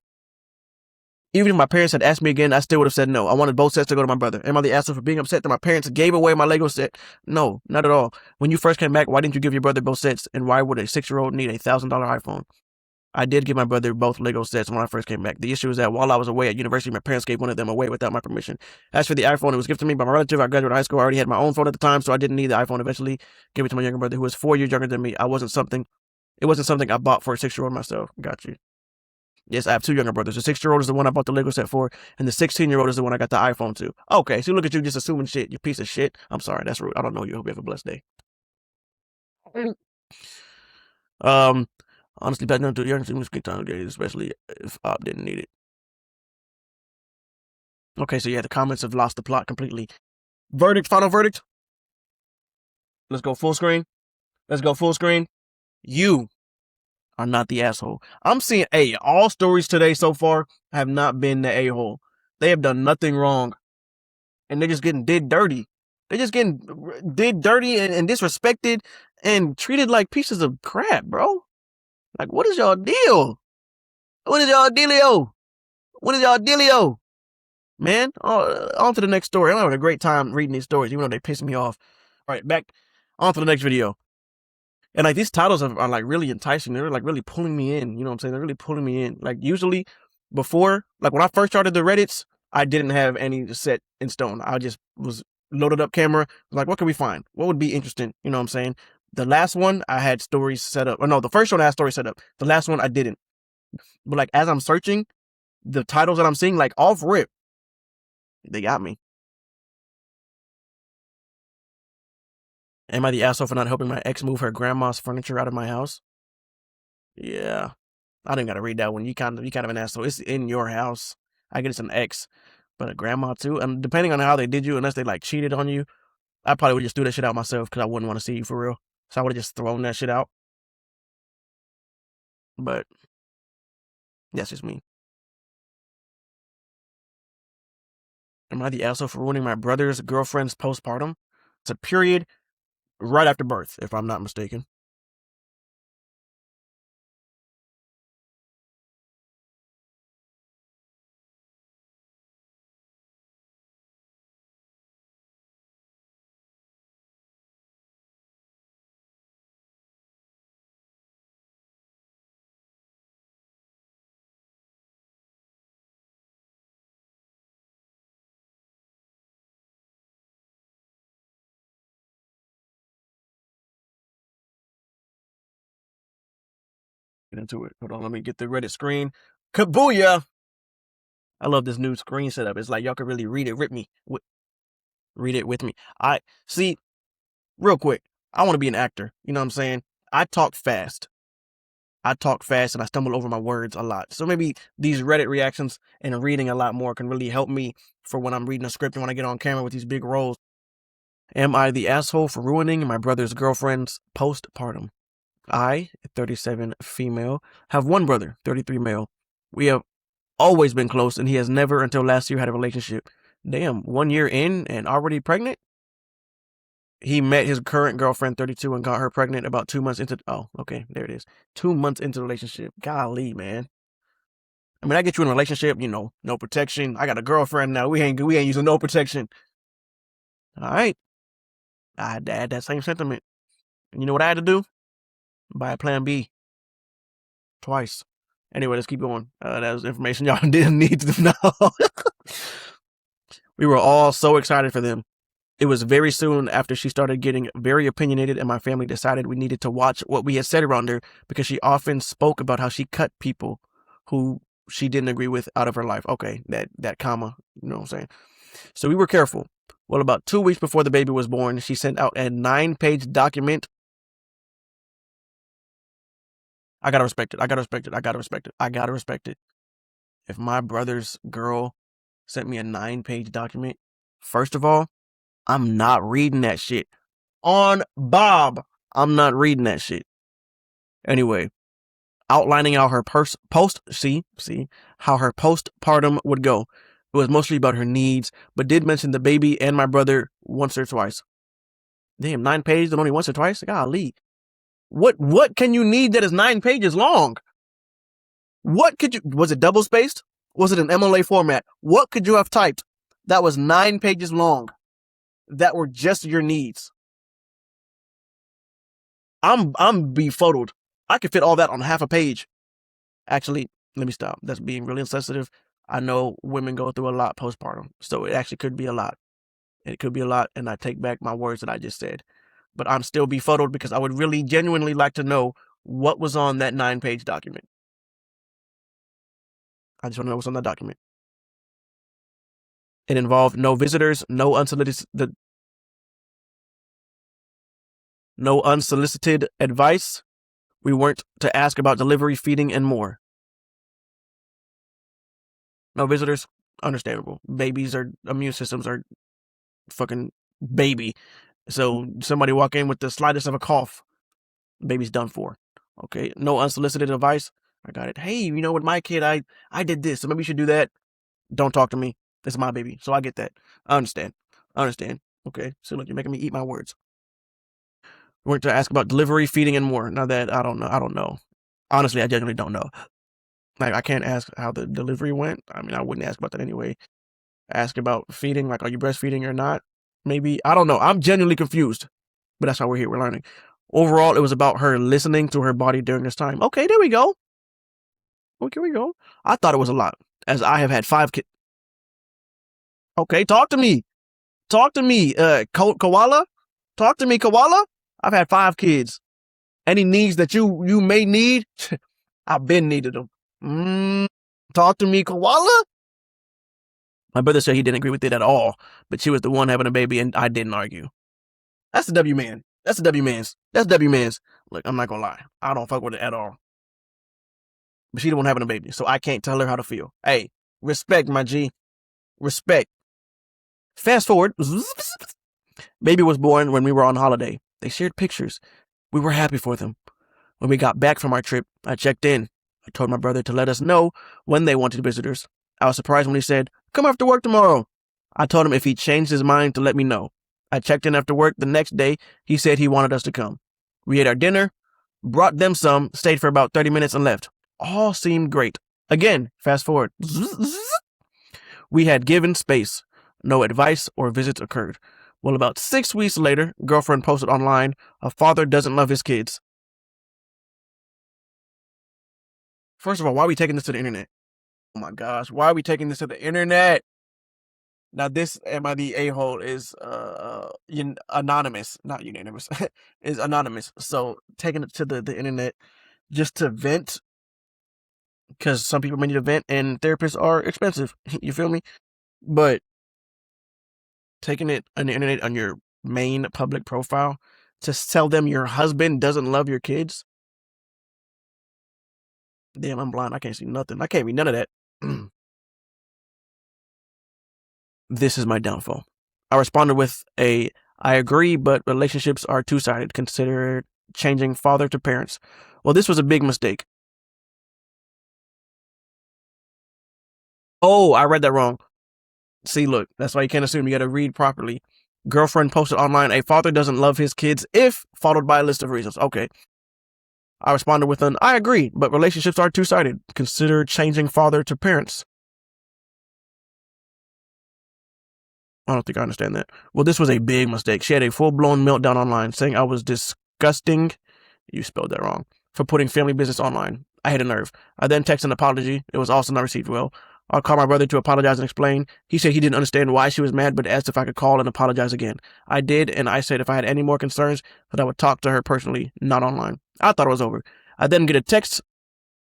Even if my parents had asked me again, I still would have said no. I wanted both sets to go to my brother. Am I the asshole for being upset that my parents gave away my Lego set? No, not at all. When you first came back, why didn't you give your brother both sets? And why would a 6-year-old need a $1,000 iPhone? I did give my brother both Lego sets when I first came back. The issue is that while I was away at university, my parents gave one of them away without my permission. As for the iPhone, it was gifted to me by my relative. I graduated high school. I already had my own phone at the time, so I didn't need the iPhone. Eventually, gave it to my younger brother, who was 4 years younger than me. It wasn't something I bought for a 6-year-old myself. Got you. Yes, I have 2 younger brothers. The 6-year-old is the one I bought the Lego set for, and the 16-year-old is the one I got the iPhone to. Okay, so look at you just assuming shit, you piece of shit. I'm sorry, that's rude. I don't know you. Hope you have a blessed day. Honestly, back down to the young students, good time days, especially if Op didn't need it. Okay, so yeah, the comments have lost the plot completely. Verdict, final verdict. Let's go full screen. You are not the asshole. I'm seeing, all stories today so far have not been the a-hole. They have done nothing wrong. And they're just getting did dirty. They're just getting did dirty and disrespected and treated like pieces of crap, bro. Like, what is y'all deal? What is y'all dealio? Man, on to the next story. I'm having a great time reading these stories, even though they piss me off. All right, back on to the next video. And like these titles are like really enticing. They're like really pulling me in. You know what I'm saying? They're really pulling me in. Like usually before, like when I first started the Reddits, I didn't have any set in stone. I just was loaded up camera. Like, what can we find? What would be interesting? You know what I'm saying? The last one I had stories set up. Or no, the first one I had stories set up. The last one I didn't. But like as I'm searching, the titles that I'm seeing, like off rip, they got me. Am I the asshole for not helping my ex move her grandma's furniture out of my house? Yeah. I didn't gotta read that one. You kind of an asshole. It's in your house. I get it's an ex, but a grandma too. And depending on how they did you, unless they like cheated on you, I probably would just do that shit out myself because I wouldn't want to see you for real. So I would have just thrown that shit out. But that's just me. Am I the asshole for ruining my brother's girlfriend's postpartum? It's a period right after birth, if I'm not mistaken. Get into it. Hold on, let me get the Reddit screen. Kabooyah! I love this new screen setup. It's like y'all can really read it with me. Read it with me. I see, real quick, I want to be an actor. You know what I'm saying? I talk fast and I stumble over my words a lot. So maybe these Reddit reactions and reading a lot more can really help me for when I'm reading a script and when I get on camera with these big roles. Am I the asshole for ruining my brother's girlfriend's postpartum? I, 37 female, have one brother, 33 male. We have always been close and he has never until last year had a relationship. Damn, 1 year in and already pregnant? He met his current girlfriend, 32, and got her pregnant about 2 months into... Oh, okay, there it is. 2 months into the relationship. Golly, man. I mean, I get you in a relationship, you know, no protection. I got a girlfriend now. We ain't using no protection. All right. I had to add that same sentiment. And you know what I had to do? Buy a plan B. Twice. Anyway, let's keep going. That was information y'all didn't need to know. We were all so excited for them. It was very soon after she started getting very opinionated and my family decided we needed to watch what we had said around her because she often spoke about how she cut people who she didn't agree with out of her life. Okay, that comma, you know what I'm saying? So we were careful. Well, about 2 weeks before the baby was born, she sent out a 9-page document. I gotta respect it. I gotta respect it. I gotta respect it. I gotta respect it. If my brother's girl sent me a 9-page document, first of all, I'm not reading that shit. On Bob, I'm not reading that shit. Anyway, outlining how her how her postpartum would go. It was mostly about her needs, but did mention the baby and my brother once or twice. Damn, 9 pages and only once or twice? Golly. What can you need that is 9 pages long? What could you, was it double spaced? Was it an MLA format? What could you have typed that was 9 pages long that were just your needs? I'm befuddled. I could fit all that on half a page. Actually, let me stop. That's being really insensitive. I know women go through a lot postpartum, so it actually could be a lot. It could be a lot, and I take back my words that I just said. But I'm still befuddled because I would really genuinely like to know what was on that 9-page document. I just want to know what's on that document. It involved no visitors, no unsolicited advice. We weren't to ask about delivery, feeding, and more. No visitors, understandable. Babies are, immune systems are fucking baby. So somebody walk in with the slightest of a cough, baby's done for. Okay, no unsolicited advice. I got it. Hey, you know, with my kid, I did this, so maybe you should do that. Don't talk to me. It's my baby, so I get that. I understand. Okay, so look, you're making me eat my words. We weren't to ask about delivery, feeding, and more. Now that I don't know. Honestly, I genuinely don't know. Like, I can't ask how the delivery went. I mean, I wouldn't ask about that anyway. Ask about feeding, like, are you breastfeeding or not? Maybe. I don't know. I'm genuinely confused. But that's why we're here. We're learning. Overall, it was about her listening to her body during this time. Okay, there we go. Okay, we go. I thought it was a lot, as I have had 5 kids. Okay, talk to me. Koala? Talk to me, Koala. I've had 5 kids. Any needs that you may need, I've been needed them. Talk to me, Koala. My brother said he didn't agree with it at all, but she was the one having a baby, and I didn't argue. That's the W man. That's the W man's. Look, I'm not gonna lie. I don't fuck with it at all. But she the one having a baby, so I can't tell her how to feel. Hey, respect, my G. Respect. Fast forward. Baby was born when we were on holiday. They shared pictures. We were happy for them. When we got back from our trip, I checked in. I told my brother to let us know when they wanted visitors. I was surprised when he said, "Come after work tomorrow." I told him if he changed his mind to let me know. I checked in after work the next day. He said he wanted us to come. We ate our dinner, brought them some, stayed for about 30 minutes and left. All seemed great. Again, fast forward. We had given space. No advice or visits occurred. Well, about 6 weeks later, girlfriend posted online, a father doesn't love his kids. First of all, why are we taking this to the internet? Oh my gosh, why are we taking this to the internet? Now this, am I the a-hole, is anonymous, not unanimous, is anonymous. So taking it to the internet just to vent, because some people may need to vent and therapists are expensive. You feel me? But taking it on the internet on your main public profile to tell them your husband doesn't love your kids. Damn, I'm blind. I can't see nothing. I can't read none of that. This is my downfall. I responded with I agree, but relationships are two-sided. Consider changing father to parents. Well, this was a big mistake. Oh, I read that wrong. See, look, that's why you can't assume. You got to read properly. Girlfriend posted online, a father doesn't love his kids if, followed by a list of reasons. Okay. I responded with I agree, but relationships are two-sided. Consider changing father to parents. I don't think I understand that. Well, this was a big mistake. She had a full-blown meltdown online, saying I was disgusting, you spelled that wrong, for putting family business online. I had a nerve. I then texted an apology. It was also not received well. I called my brother to apologize and explain. He said he didn't understand why she was mad, but asked if I could call and apologize again. I did, and I said if I had any more concerns, that I would talk to her personally, not online. I thought it was over. I then get a text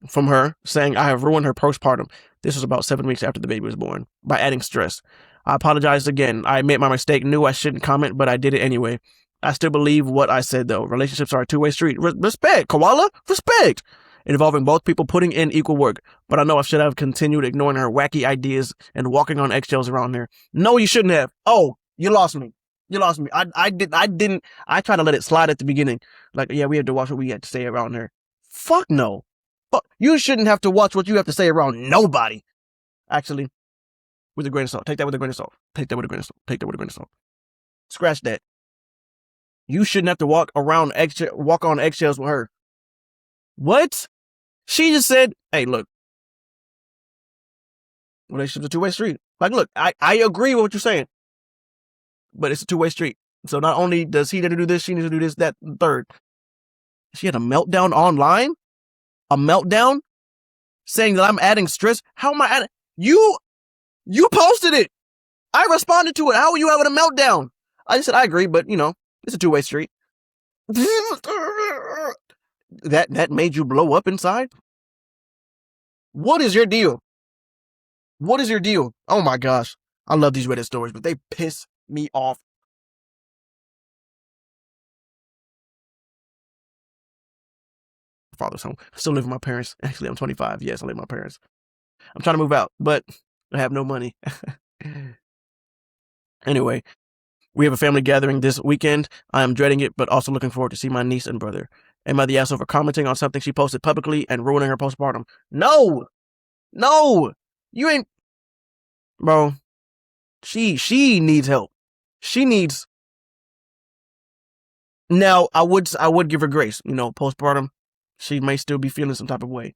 from her saying I have ruined her postpartum. This was about 7 weeks after the baby was born, by adding stress. I apologized again. I admit my mistake, knew I shouldn't comment, but I did it anyway. I still believe what I said, though. Relationships are a two-way street. Respect, koala, respect. Involving both people putting in equal work. But I know I should have continued ignoring her wacky ideas and walking on eggshells around her. No, you shouldn't have. Oh, you lost me. You lost me. I didn't. I tried to let it slide at the beginning. Like, yeah, we had to watch what we had to say around her. Fuck no. Fuck. You shouldn't have to watch what you have to say around nobody. Actually, with a grain of salt. Take that with a grain of salt. Take that with a grain of salt. Take that with a grain of salt. Scratch that. You shouldn't have to walk on eggshells with her. What? She just said, hey, look, relationship's a two-way street. Like, look, I agree with what you're saying, but it's a two-way street. So not only does he need to do this, she needs to do this, that, and third. She had a meltdown online? A meltdown? Saying that I'm adding stress? How am I adding? You posted it. I responded to it. How are you having a meltdown? I just said, I agree, but, it's a two-way street. That made you blow up inside? What is your deal? What is your deal? Oh my gosh. I love these Reddit stories, but they piss me off. Father's home. I still live with my parents. Actually, I'm 25. Yes, I live with my parents. I'm trying to move out, but I have no money. Anyway, we have a family gathering this weekend. I am dreading it, but also looking forward to see my niece and brother. Am I the asshole for commenting on something she posted publicly and ruining her postpartum? No! You ain't... Bro, she needs help. She needs... Now, I would give her grace. Postpartum, she may still be feeling some type of way.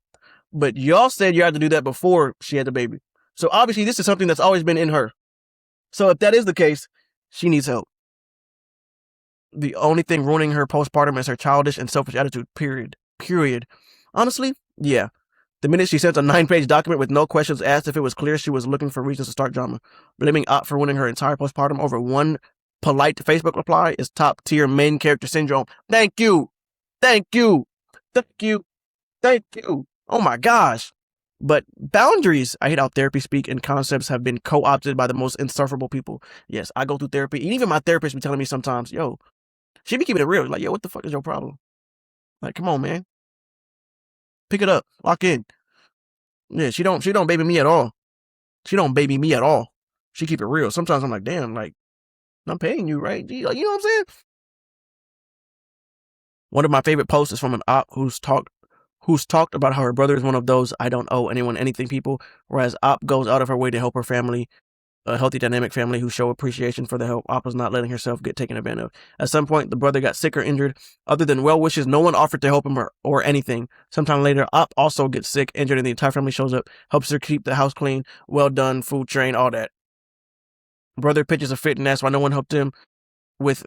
But y'all said you had to do that before she had the baby. So obviously this is something that's always been in her. So if that is the case, she needs help. The only thing ruining her postpartum is her childish and selfish attitude, period. Honestly, yeah. The minute she sent a 9-page document with no questions asked, if it was clear she was looking for reasons to start drama. Blaming Op for ruining her entire postpartum over one polite Facebook reply is top tier main character syndrome. Thank you. Oh my gosh. But boundaries, I hate how therapy speak and concepts have been co-opted by the most insufferable people. Yes, I go through therapy. And even my therapist be telling me sometimes, yo, she be keeping it real. Like, yo, what the fuck is your problem? Like, come on, man. Pick it up. Lock in. Yeah, she don't baby me at all. She don't baby me at all. She keep it real. Sometimes I'm like, damn, like, I'm paying you, right? Like, you know what I'm saying? One of my favorite posts is from an op who's talked about how her brother is one of those I don't owe anyone anything people, whereas op goes out of her way to help her family, a healthy dynamic family who show appreciation for the help. Op is not letting herself get taken advantage of. At some point, the brother got sick or injured. Other than well wishes, no one offered to help him or anything. Sometime later, Op also gets sick, injured, and the entire family shows up, helps her keep the house clean, well done, food train, all that. Brother pitches a fit and asks why no one helped him with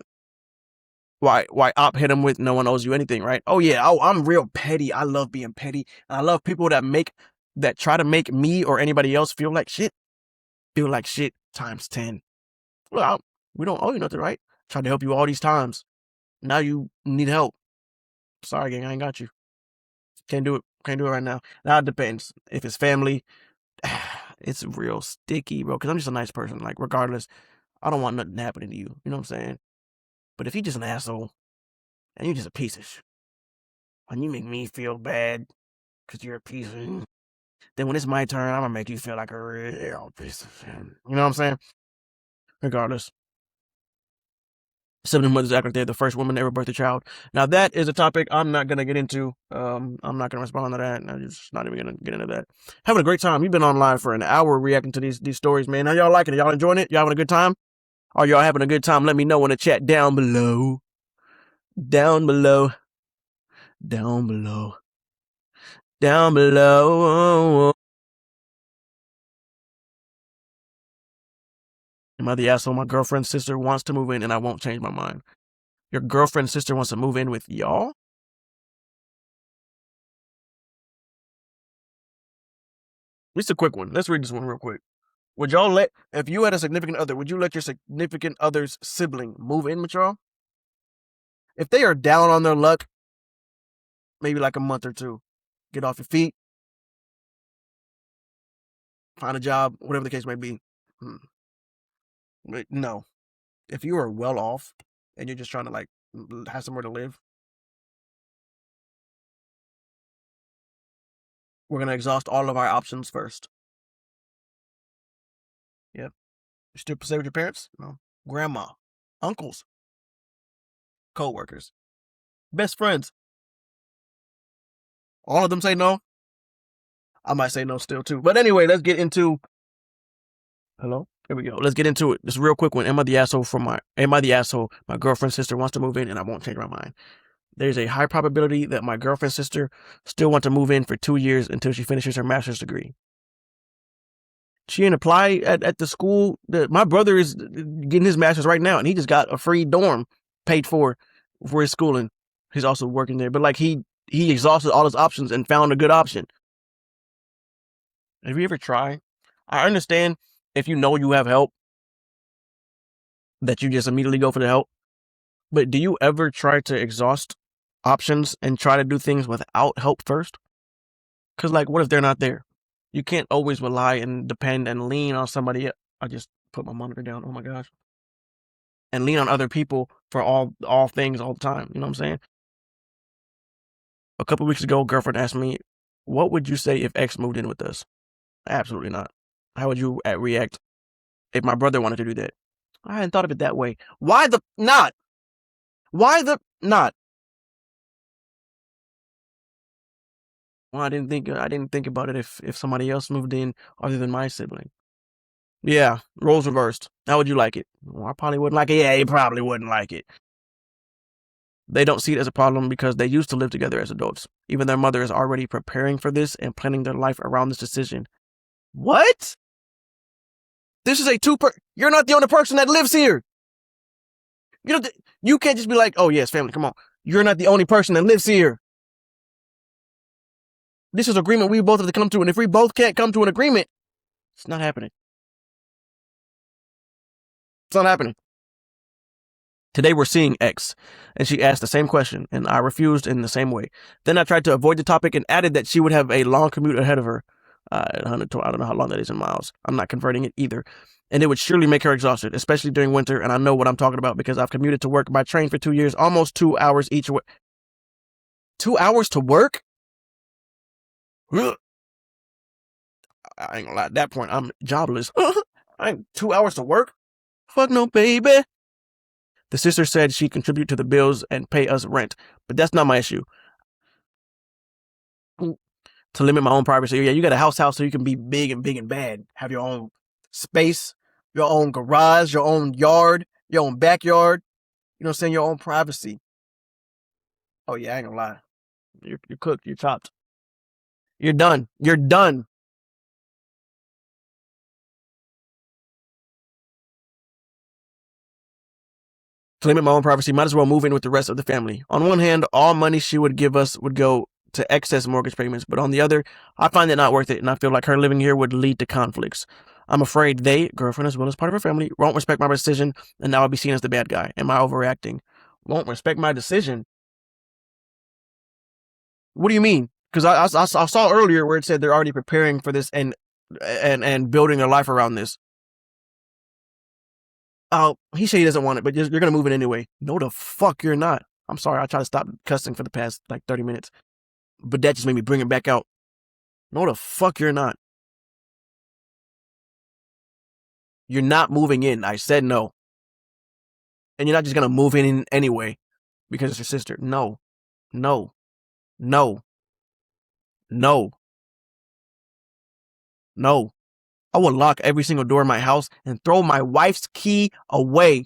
why Op hit him with no one owes you anything, right? Oh yeah, I'm real petty. I love being petty. And I love people that try to make me or anybody else feel like shit times 10. Well, we don't owe you nothing, right? Tried to help you all these times. Now you need help. Sorry, gang, I ain't got you. Can't do it right now. Now it depends. If it's family, it's real sticky, bro. Because I'm just a nice person. Like, regardless, I don't want nothing happening to you. You know what I'm saying? But if you're just an asshole, and you're just a piece of shit, and you make me feel bad because you're a piece of shit, then when it's my turn, I'm going to make you feel like a real piece of shit. You know what I'm saying? Regardless. Some of the mothers act like they're the first woman to ever birth a child. Now, that is a topic I'm not going to get into. I'm not going to respond to that. I'm just not even going to get into that. Having a great time. You've been on live for an hour reacting to these stories, man. How y'all liking it? Y'all enjoying it? Y'all having a good time? Are y'all having a good time? Let me know in the chat down below. Down below. Am I the asshole? My girlfriend's sister wants to move in and I won't change my mind. Your girlfriend's sister wants to move in with y'all? Just a quick one. Let's read this one real quick. If you had a significant other, would you let your significant other's sibling move in with y'all? If they are down on their luck, maybe like a month or two. Get off your feet. Find a job, whatever the case may be. No. If you are well off and you're just trying to like have somewhere to live, we're gonna exhaust all of our options first. Yep. You still stay with your parents? No. Grandma, uncles, co-workers, best friends. All of them say no. I might say no still too. But anyway, let's get into. Hello. Here we go. Let's get into it. This real quick one. Am I the asshole Am I the asshole? My girlfriend's sister wants to move in, and I won't change my mind. There's a high probability that my girlfriend's sister still wants to move in for 2 years until she finishes her master's degree. She didn't apply at the school. My brother is getting his master's right now, and he just got a free dorm paid for his schooling. He's also working there, but like he exhausted all his options and found a good option. Have you ever tried? I understand if you know you have help that you just immediately go for the help. But do you ever try to exhaust options and try to do things without help first? Because, like, what if they're not there? You can't always rely and depend and lean on somebody else. I just put my monitor down. Oh my gosh. And lean on other people for all things all the time. You know what I'm saying? A couple weeks ago, girlfriend asked me, "What would you say if X moved in with us?" Absolutely not. How would you react if my brother wanted to do that? I hadn't thought of it that way. Why the not? Why the not? Well, I didn't think about it if somebody else moved in other than my sibling. Yeah, roles reversed. How would you like it? Well, I probably wouldn't like it. Yeah, he probably wouldn't like it. They don't see it as a problem because they used to live together as adults. Even their mother is already preparing for this and planning their life around this decision. What? This is a You're not the only person that lives here. You know, you can't just be like, "Oh yes, family, come on." You're not the only person that lives here. This is an agreement we both have to come to, and if we both can't come to an agreement, it's not happening. It's not happening. Today we're seeing X, and she asked the same question, and I refused in the same way. Then I tried to avoid the topic and added that she would have a long commute ahead of her. 100, I don't know how long that is in miles. I'm not converting it either. And it would surely make her exhausted, especially during winter, and I know what I'm talking about because I've commuted to work by train for 2 years, almost 2 hours each way. 2 hours to work? I ain't gonna lie, at that point, I'm jobless. I ain't 2 hours to work? Fuck no, baby. The sister said she'd contribute to the bills and pay us rent, but that's not my issue. To limit my own privacy. Yeah, you got a house so you can be big and bad. Have your own space, your own garage, your own yard, your own backyard. You know what I'm saying? Your own privacy. Oh yeah, I ain't gonna lie. You're cooked. You're chopped. You're done. You're done. To limit my own privacy, might as well move in with the rest of the family. On one hand, all money she would give us would go to excess mortgage payments, but on the other, I find it not worth it, and I feel like her living here would lead to conflicts. I'm afraid they, girlfriend as well as part of her family, won't respect my decision, and now I'll be seen as the bad guy. Am I overreacting? Won't respect my decision? What do you mean? Because I saw earlier where it said they're already preparing for this and building a life around this. Oh, he said he doesn't want it, but you're gonna move it anyway. No, the fuck you're not. I'm sorry, I tried to stop cussing for the past like 30 minutes, but that just made me bring it back out. No, the fuck you're not. You're not moving in. I said no, and you're not just gonna move in anyway because it's your sister. No, no, no, no, no. I will lock every single door in my house and throw my wife's key away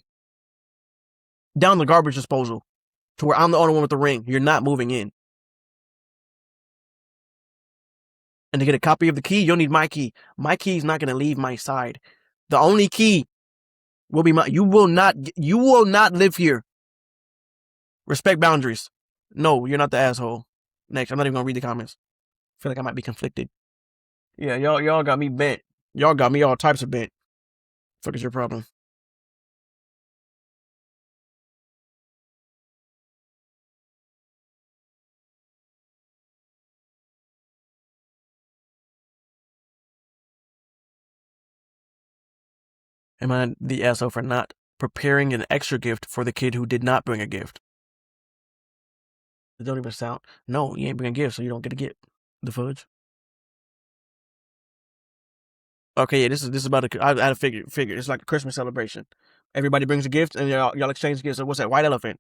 down the garbage disposal to where I'm the only one with the ring. You're not moving in. And to get a copy of the key, you'll need my key. My key is not going to leave my side. The only key will be you will not live here. Respect boundaries. No, you're not the asshole. Next, I'm not even going to read the comments. I feel like I might be conflicted. Yeah, y'all got me bent. Y'all got me all types of bent. Fuck is your problem? Am I the asshole for not preparing an extra gift for the kid who did not bring a gift? It don't even sound. No, you ain't bring a gift, so you don't get a gift. The fudge. Okay, yeah, this is about I had to figure. It's like a Christmas celebration. Everybody brings a gift, and y'all exchange gifts. So what's that? White elephant.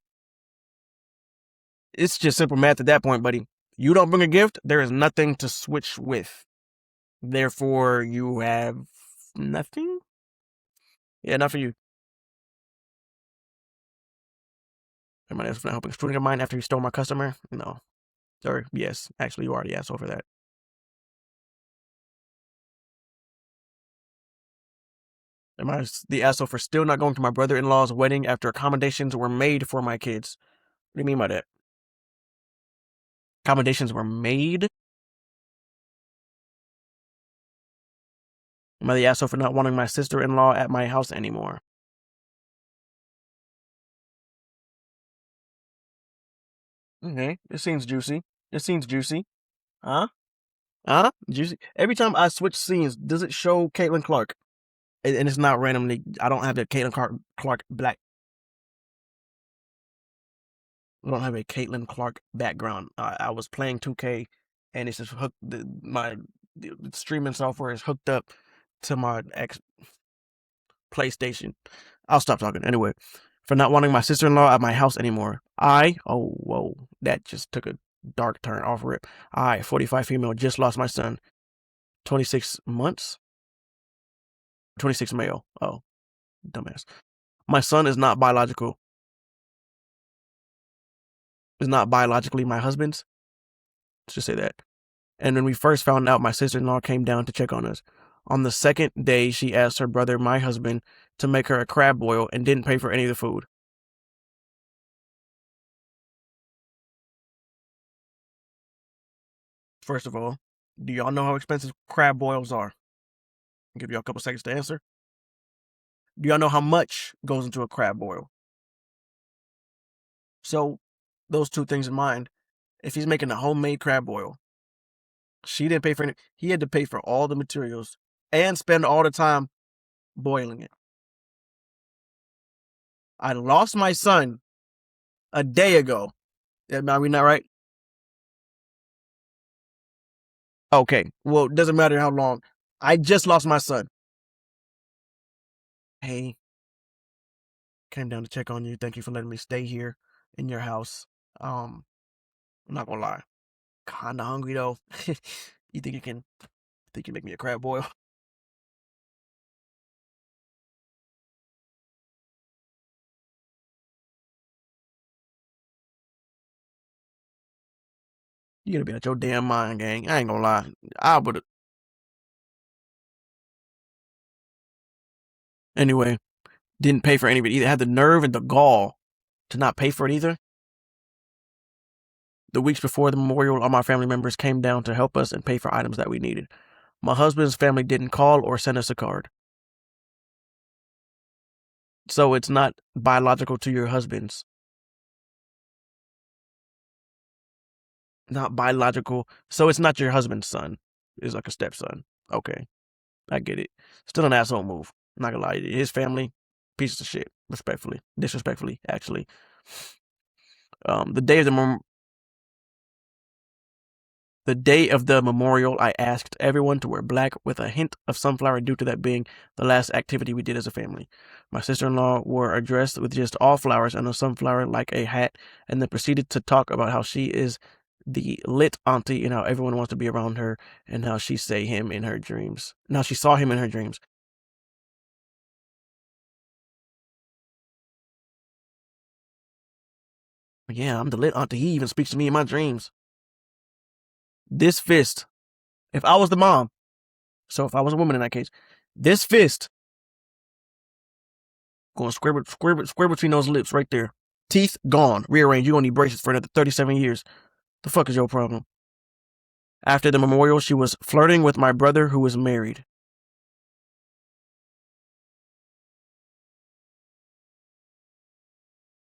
It's just simple math at that point, buddy. You don't bring a gift, there is nothing to switch with. Therefore, you have nothing. Yeah, not for you. Am I not helping student of mine after he stole my customer? No. Or yes, actually, you already asked over that. Am I the asshole for still not going to my brother-in-law's wedding after accommodations were made for my kids? What do you mean by that? Accommodations were made? Am I the asshole for not wanting my sister-in-law at my house anymore? Okay, it seems juicy. It seems juicy. Huh? Huh? Juicy. Every time I switch scenes, does it show Caitlin Clark? And it's not randomly. I don't have the Caitlin Clark black. I don't have a Caitlin Clark background. I was playing 2K, and it's just hooked. My streaming software is hooked up to my PlayStation. I'll stop talking anyway. For not wanting my sister-in-law at my house anymore. Oh whoa, that just took a dark turn off rip. 45 female, just lost my son. 26 months. 26 male. Oh, dumbass. My son is not biological. Is not biologically my husband's. Let's just say that. And when we first found out, my sister-in-law came down to check on us. On the second day, she asked her brother, my husband, to make her a crab boil and didn't pay for any of the food. First of all, do y'all know how expensive crab boils are? I'll give y'all a couple seconds to answer. Do y'all know how much goes into a crab boil? So, those two things in mind, if he's making a homemade crab boil, she didn't pay for any. He had to pay for all the materials and spend all the time boiling it. I lost my son a day ago. Are we not right? Okay. Well, it doesn't matter how long. I just lost my son. Hey, came down to check on you. Thank you for letting me stay here in your house. I'm not gonna lie. Kinda hungry though. You think you can make me a crab boil? You gotta be out your damn mind, gang. I ain't gonna lie. I would've. Anyway, didn't pay for any of it either. Had the nerve and the gall to not pay for it either. The weeks before the memorial, all my family members came down to help us and pay for items that we needed. My husband's family didn't call or send us a card. So it's not biological to your husband's. Not biological. So it's not your husband's son. It's like a stepson. Okay. I get it. Still an asshole move. I'm not gonna lie. His family, pieces of shit. Respectfully. Disrespectfully, actually. The day of the memorial, I asked everyone to wear black with a hint of sunflower due to that being the last activity we did as a family. My sister-in-law wore a dress with just all flowers and a sunflower like a hat, and then proceeded to talk about how she is the lit auntie and how everyone wants to be around her and how she saw him in her dreams. Yeah, I'm the lit auntie. He even speaks to me in my dreams. This fist, if I was the mom, so if I was a woman in that case, this fist going square between those lips right there. Teeth gone, rearranged. You're gonna need braces for another 37 years. The fuck is your problem? After the memorial, she was flirting with my brother who was married.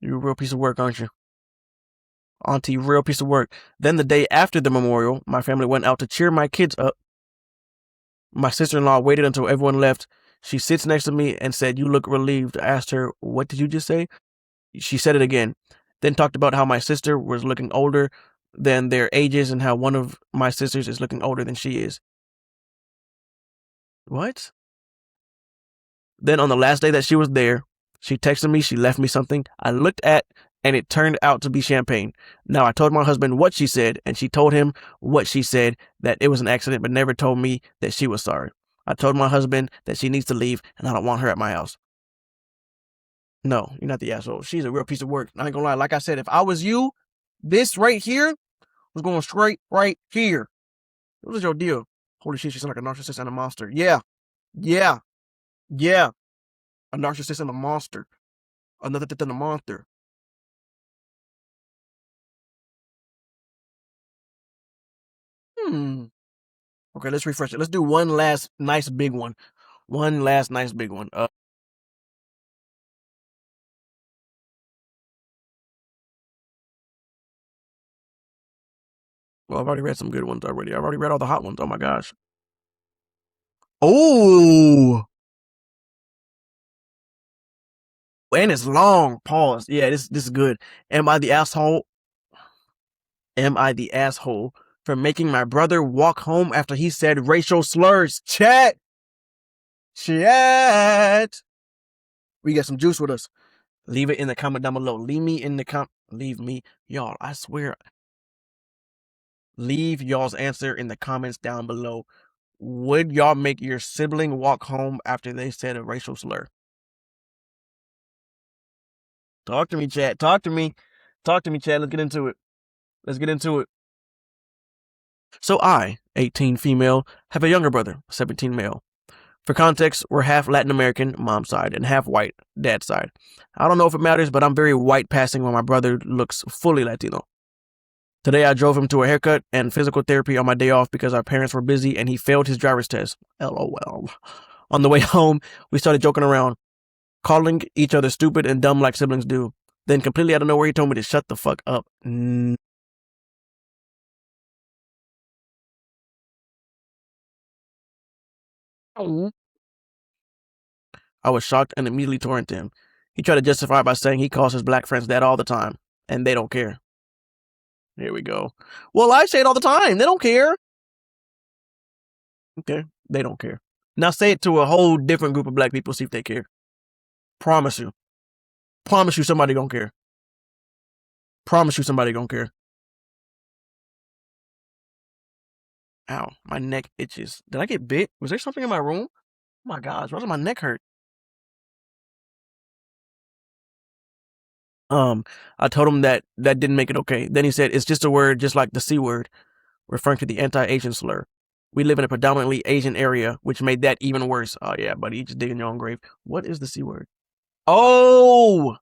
You're a real piece of work, aren't you? Auntie, real piece of work. Then the day after the memorial, my family went out to cheer my kids up. My sister-in-law waited until everyone left. She sits next to me and said, "You look relieved." I asked her, "What did you just say?" She said it again. Then talked about how my sister was looking older than their ages and how one of my sisters is looking older than she is. What? Then on the last day that she was there, she texted me, she left me something. I looked at and it turned out to be champagne. Now I told my husband what she said and she told him what she said, that it was an accident, but never told me that she was sorry. I told my husband that she needs to leave and I don't want her at my house. No, you're not the asshole. She's a real piece of work. I ain't gonna lie. Like I said, if I was you, this right here was going straight right here. What is your deal? Holy shit, she sounds like a narcissist and a monster. Yeah. Yeah. Yeah. A narcissist and a monster. Another than a monster. Okay, let's refresh it. Let's do one last nice big one. One last nice big one. Well, I've already read some good ones already. I've already read all the hot ones. Oh my gosh. Oh, and it's long. Pause. Yeah, this is good. Am I the asshole? Am I the asshole for making my brother walk home after he said racial slurs? Chat. We got some juice with us. Leave it in the comment down below. Leave me, y'all. I swear. Leave y'all's answer in the comments down below. Would y'all make your sibling walk home after they said a racial slur? Talk to me, chat. Talk to me. Talk to me, chat. Let's get into it. Let's get into it. So I, 18 female, have a younger brother, 17 male. For context, we're half Latin American, mom's side, and half white, dad's side. I don't know if it matters, but I'm very white passing while my brother looks fully Latino. Today I drove him to a haircut and physical therapy on my day off because our parents were busy and he failed his driver's test. LOL. On the way home, we started joking around, calling each other stupid and dumb like siblings do. Then completely out of nowhere, he told me to shut the fuck up. I was shocked and immediately tore into him. He tried to justify it by saying he calls his black friends that all the time, and they don't care. Here we go. Well, I say it all the time. They don't care. Okay, they don't care. Now say it to a whole different group of black people, see if they care. Promise you. Promise you somebody don't care. Promise you somebody don't care. Ow, my neck itches. Did I get bit? Was there something in my room? Oh my gosh, why does my neck hurt? I told him that didn't make it okay. Then he said, it's just a word, just like the C word, referring to the anti-Asian slur. We live in a predominantly Asian area, which made that even worse. Oh yeah, buddy, you just digging your own grave. What is the C word? Oh!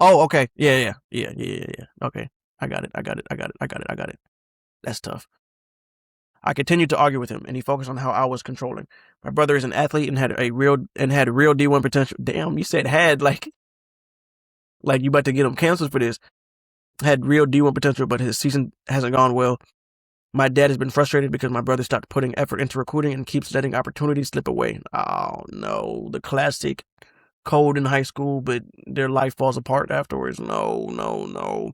Oh, okay. Yeah. Okay. I got it. That's tough. I continued to argue with him, and he focused on how I was controlling. My brother is an athlete and had real D1 potential. Damn, you said had like you about to get him canceled for this. Had real D1 potential, but his season hasn't gone well. My dad has been frustrated because my brother stopped putting effort into recruiting and keeps letting opportunities slip away. Oh no, the classic cold in high school, but their life falls apart afterwards. No.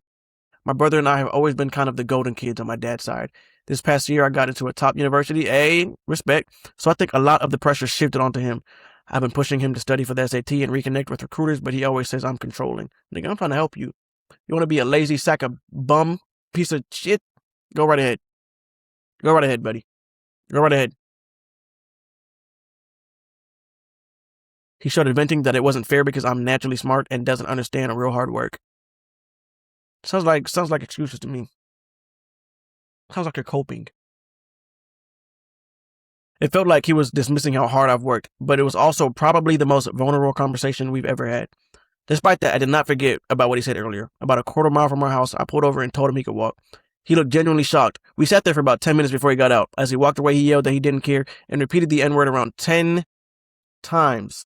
My brother and I have always been kind of the golden kids on my dad's side. This past year, I got into a top university, respect. So I think a lot of the pressure shifted onto him. I've been pushing him to study for the SAT and reconnect with recruiters, but he always says I'm controlling. Nigga, I'm trying to help you. You want to be a lazy sack of bum piece of shit? Go right ahead. Go right ahead, buddy. Go right ahead. He started venting that it wasn't fair because I'm naturally smart and doesn't understand real hard work. Sounds like excuses to me. Sounds like you're coping. It felt like he was dismissing how hard I've worked, but it was also probably the most vulnerable conversation we've ever had. Despite that, I did not forget about what he said earlier. About a quarter mile from our house, I pulled over and told him he could walk. He looked genuinely shocked. We sat there for about 10 minutes before he got out. As he walked away, he yelled that he didn't care and repeated the N-word around 10 times.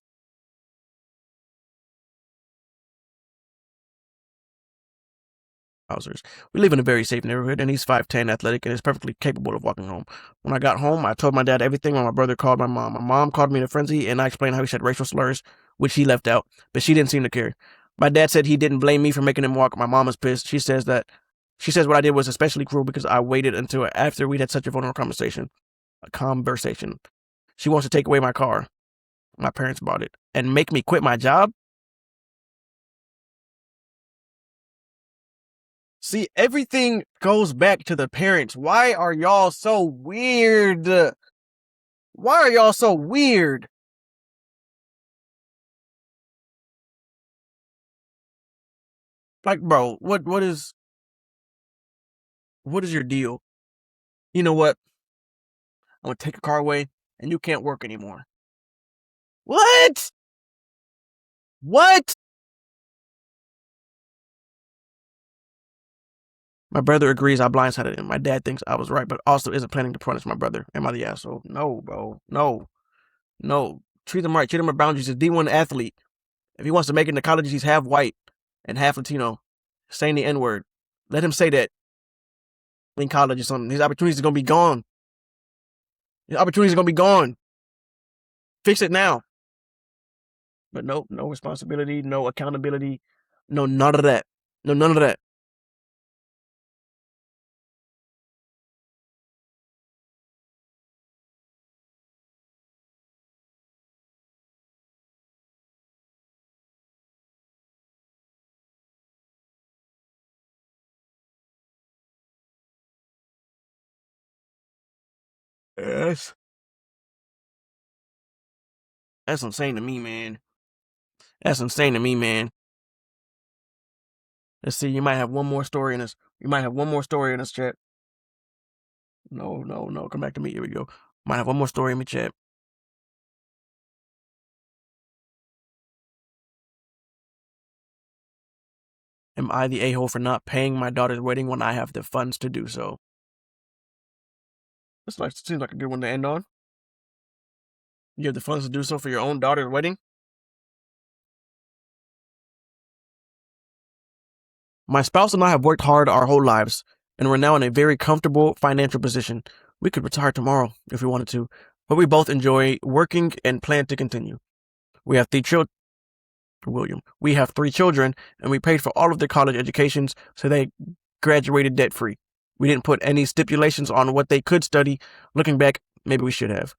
Wowzers. We live in a very safe neighborhood, and he's 5'10", athletic, and is perfectly capable of walking home. When I got home, I told my dad everything when my brother called my mom. My mom called me in a frenzy, and I explained how he said racial slurs, which he left out, but she didn't seem to care. My dad said he didn't blame me for making him walk. My mom is pissed. She says what I did was especially cruel because I waited until after we'd had such a vulnerable conversation. She wants to take away my car. My parents bought it. And make me quit my job? See, everything goes back to the parents. Why are y'all so weird? Why are y'all so weird? Like, bro, what is your deal? You know what? I'm gonna take your car away and you can't work anymore. What? What? My brother agrees I blindsided him. My dad thinks I was right, but also isn't planning to punish my brother. Am I the asshole? No, bro. No. No. Treat him right. Treat him with boundaries. He's a D1 athlete. If he wants to make it into college, he's half white and half Latino. Saying the N-word. Let him say that in college or something. His opportunities are going to be gone. His opportunities are going to be gone. Fix it now. But no responsibility, no accountability, no none of that. No, none of that. Yes. That's insane to me, man. That's insane to me, man. Let's see. You might have one more story in this. You might have one more story in this chat. No. Come back to me. Here we go. Might have one more story in my chat. Am I the a-hole for not paying my daughter's wedding when I have the funds to do so? This seems like a good one to end on. You have the funds to do so for your own daughter's wedding? My spouse and I have worked hard our whole lives, and we're now in a very comfortable financial position. We could retire tomorrow if we wanted to, but we both enjoy working and plan to continue. We have 3 children. We have 3 children, and we paid for all of their college educations, so they graduated debt-free. We didn't put any stipulations on what they could study. Looking back, maybe we should have.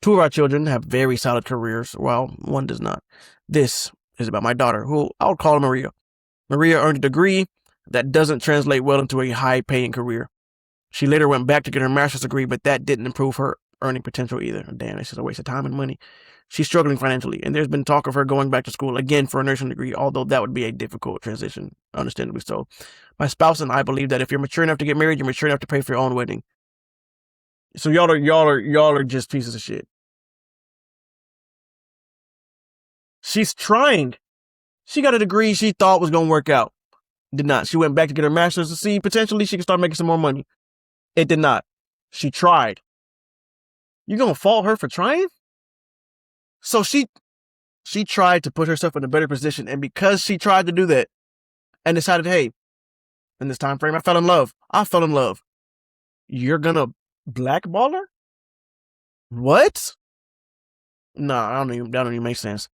2 of our children have very solid careers, while 1 does not. This is about my daughter, who I'll call Maria. Maria earned a degree that doesn't translate well into a high-paying career. She later went back to get her master's degree, but that didn't improve her earning potential either. Damn, it's just a waste of time and money. She's struggling financially, and there's been talk of her going back to school again for a nursing degree, although that would be a difficult transition, understandably so. My spouse and I believe that if you're mature enough to get married, you're mature enough to pay for your own wedding. So y'all are just pieces of shit. She's trying. She got a degree she thought was gonna work out. Did not. She went back to get her master's to see potentially she could start making some more money. It did not. She tried. You gonna fault her for trying? So she tried to put herself in a better position, and because she tried to do that and decided, hey, in this time frame, I fell in love. You're gonna blackball her? What? No, that don't even make sense.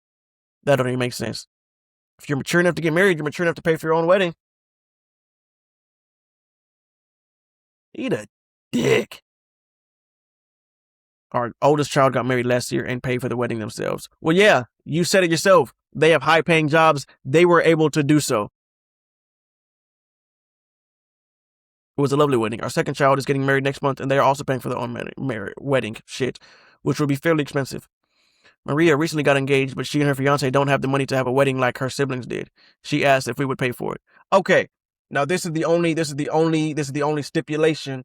That don't even make sense. If you're mature enough to get married, you're mature enough to pay for your own wedding. Eat a dick. Our oldest child got married last year and paid for the wedding themselves. Well, yeah, you said it yourself. They have high-paying jobs. They were able to do so. It was a lovely wedding. Our second child is getting married next month, and they are also paying for their own wedding shit, which will be fairly expensive. Maria recently got engaged, but she and her fiance don't have the money to have a wedding like her siblings did. She asked if we would pay for it. Okay, now this is the only stipulation,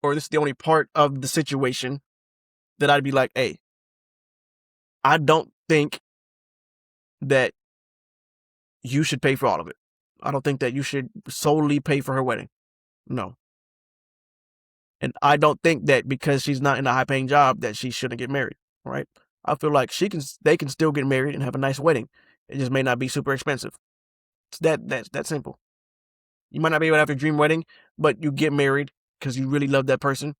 or this is the only part of the situation that I'd be like, hey, I don't think that you should pay for all of it. I don't think that you should solely pay for her wedding. No. And I don't think that because she's not in a high-paying job that she shouldn't get married, right? I feel like they can still get married and have a nice wedding. It just may not be super expensive. It's that simple. You might not be able to have your dream wedding, but you get married because you really love that person.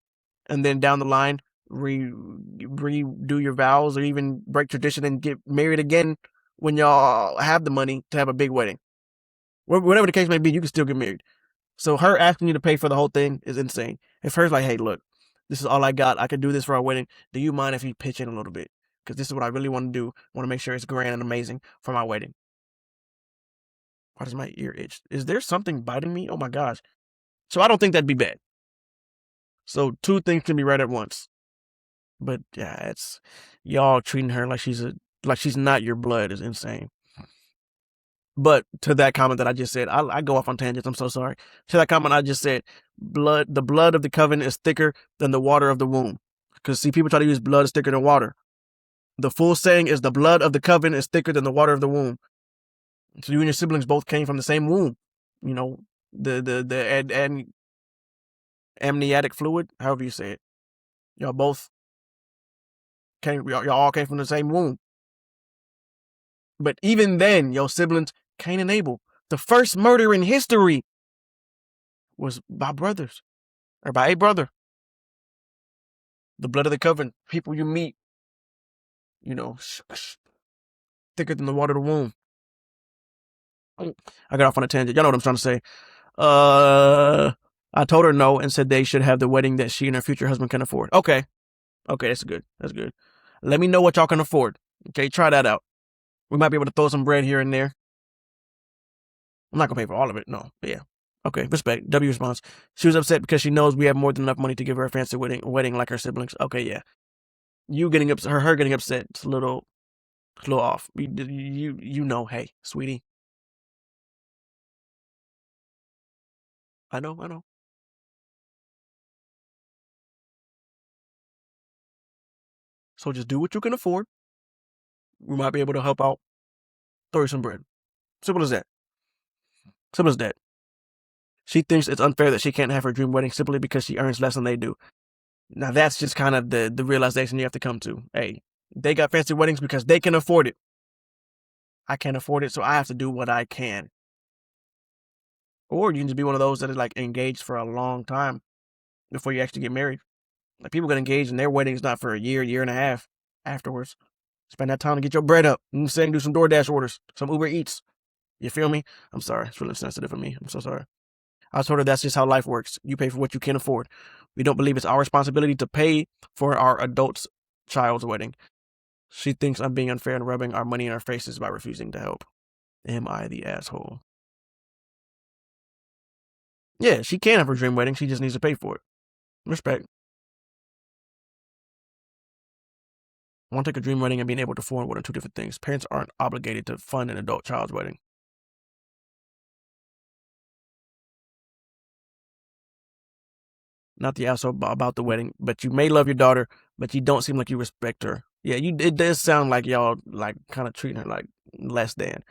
And then down the line, redo your vows or even break tradition and get married again when y'all have the money to have a big wedding. Whatever the case may be, you can still get married. So her asking you to pay for the whole thing is insane. If her's like, hey, look, this is all I got. I can do this for our wedding. Do you mind if you pitch in a little bit? Because this is what I really want to do. I want to make sure it's grand and amazing for my wedding. Why does my ear itch? Is there something biting me? Oh my gosh. So I don't think that'd be bad. So two things can be right at once. But yeah, it's y'all treating her like she's not your blood is insane. But to that comment that I just said, I go off on tangents. I'm so sorry. To that comment I just said, the blood of the covenant is thicker than the water of the womb. Because see, people try to use blood is thicker than water. The full saying is the blood of the covenant is thicker than the water of the womb. So you and your siblings both came from the same womb. You know, the amniotic fluid, however you say it. Y'all both y'all all came from the same womb. But even then, your siblings, Cain and Abel, the first murder in history was by brothers, or by a brother. The blood of the covenant, people you meet, you know, thicker than the water of the womb. I got off on a tangent. Y'all know what I'm trying to say. I told her no and said they should have the wedding that she and her future husband can afford. Okay, that's good. That's good. Let me know what y'all can afford. Okay, try that out. We might be able to throw some bread here and there. I'm not gonna pay for all of it, no. But yeah. Okay, respect. W response. She was upset because she knows we have more than enough money to give her a fancy wedding like her siblings. Okay, yeah. You getting upset, her getting upset. It's a little off. You know, hey, sweetie. I know. So just do what you can afford. We might be able to help out. Throw you some bread. Simple as that. Simple as that. She thinks it's unfair that she can't have her dream wedding simply because she earns less than they do. Now that's just kind of the realization you have to come to. Hey, they got fancy weddings because they can afford it. I can't afford it, so I have to do what I can. Or you can just be one of those that is like engaged for a long time before you actually get married. Like people get engaged and their wedding's not for a year and a half afterwards. Spend that time to get your bread up. You know what I'm saying? Do some DoorDash orders, some Uber Eats. You feel me? I'm sorry. It's really sensitive for me. I'm so sorry. I told her that's just how life works. You pay for what you can afford. We don't believe it's our responsibility to pay for our adult's child's wedding. She thinks I'm being unfair and rubbing our money in our faces by refusing to help. Am I the asshole? Yeah, she can have her dream wedding. She just needs to pay for it. Respect. I want to take a dream wedding and being able to afford one or two different things. Parents aren't obligated to fund an adult child's wedding. Not the asshole about the wedding, but you may love your daughter, but you don't seem like you respect her. Yeah, it does sound like y'all like kind of treating her like less than.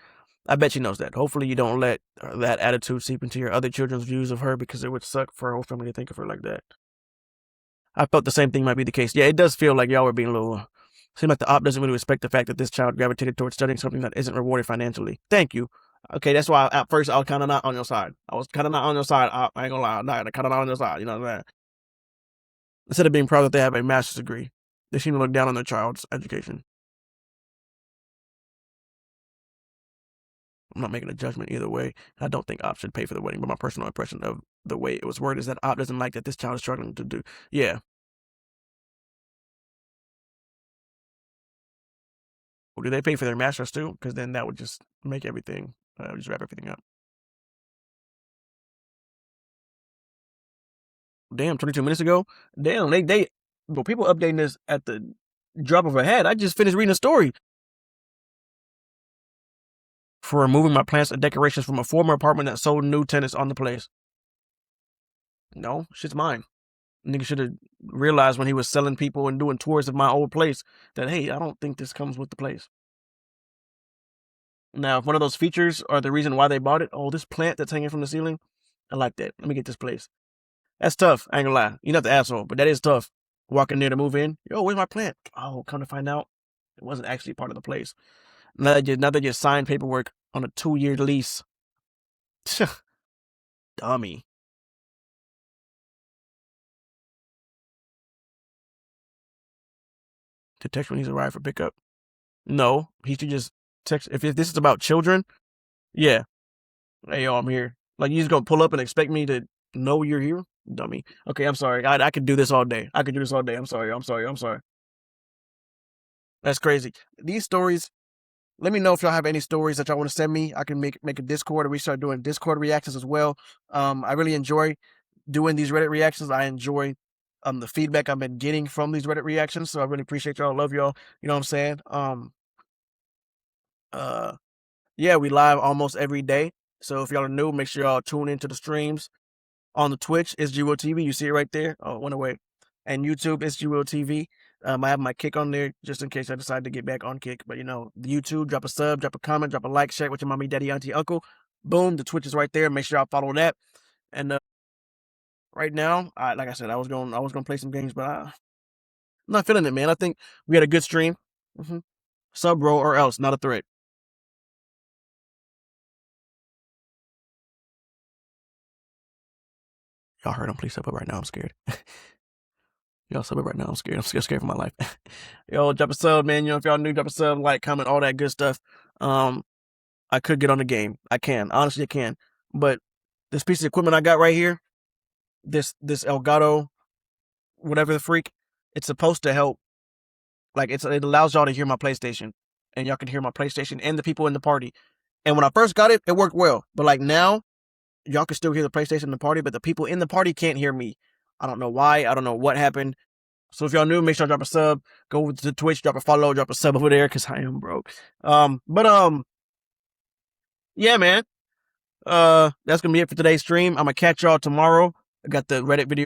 I bet she knows that. Hopefully you don't let that attitude seep into your other children's views of her because it would suck for her whole family to think of her like that. I felt the same thing might be the case. Yeah, it does feel like y'all were being a little. Seems like the op doesn't really respect the fact that this child gravitated towards studying something that isn't rewarded financially. Thank you. Okay, that's why at first I was kind of not on your side. I was kind of not on your side. I ain't gonna lie. I'm not kind of not on your side. You know what I'm saying? Instead of being proud that they have a master's degree, they seem to look down on their child's education. I'm not making a judgment either way. I don't think Op should pay for the wedding, but my personal impression of the way it was worded is that Op doesn't like that this child is struggling to do. Yeah. Well, do they pay for their master's too? Because then that would just make everything, just wrap everything up. Damn, 22 minutes ago? Damn, well, people updating this at the drop of a hat. I just finished reading a story. For removing my plants and decorations from a former apartment that sold new tenants on the place. No, shit's mine. Nigga should have realized when he was selling people and doing tours of my old place that, hey, I don't think this comes with the place. Now, if one of those features are the reason why they bought it, oh, this plant that's hanging from the ceiling, I like that. Let me get this place. That's tough. I ain't gonna lie. You're not the asshole, but that is tough. Walking there to move in. Yo, where's my plant? Oh, come to find out, it wasn't actually part of the place. Now they just signed paperwork on a 2-year lease. Dummy. To text when he's arrived for pickup. No, he should just text. If this is about children, yeah. Hey, yo, I'm here. Like, you just gonna pull up and expect me to know you're here? Dummy. Okay, I'm sorry. I could do this all day. I could do this all day. I'm sorry. That's crazy. These stories, let me know if y'all have any stories that y'all want to send me. I can make a Discord, or we start doing Discord reactions as well. I really enjoy doing these Reddit reactions. I enjoy the feedback I've been getting from these Reddit reactions. So I really appreciate y'all. Love y'all. You know what I'm saying? Yeah, we live almost every day. So if y'all are new, make sure y'all tune into the streams. On the Twitch, it's GWill TV. You see it right there. Oh, it went away. And YouTube, it's GWill TV. I have my Kick on there just in case I decide to get back on Kick. But, the YouTube, drop a sub, drop a comment, drop a like, share it with your mommy, daddy, auntie, uncle. Boom, the Twitch is right there. Make sure y'all follow that. And right now, like I said, I was gonna play some games, but I'm not feeling it, man. I think we had a good stream. Sub, bro, or else, not a threat. Y'all heard him. Please sub up right now. I'm scared. Y'all sub up right now. I'm scared. I'm scared for my life. Yo, drop a sub, man. If y'all new, drop a sub, like, comment, all that good stuff. I could get on the game. I can. Honestly, I can. But this piece of equipment I got right here, this Elgato, whatever the freak, it's supposed to help. Like, it allows y'all to hear my PlayStation. And y'all can hear my PlayStation and the people in the party. And when I first got it, it worked well. But like now, y'all can still hear the PlayStation in the party, but the people in the party can't hear me. I don't know why. I don't know what happened. So if y'all new, make sure y'all drop a sub. Go to Twitch, drop a follow, drop a sub over there, because I am broke. Yeah, man. That's gonna be it for today's stream. I'm gonna catch y'all tomorrow. I got the Reddit video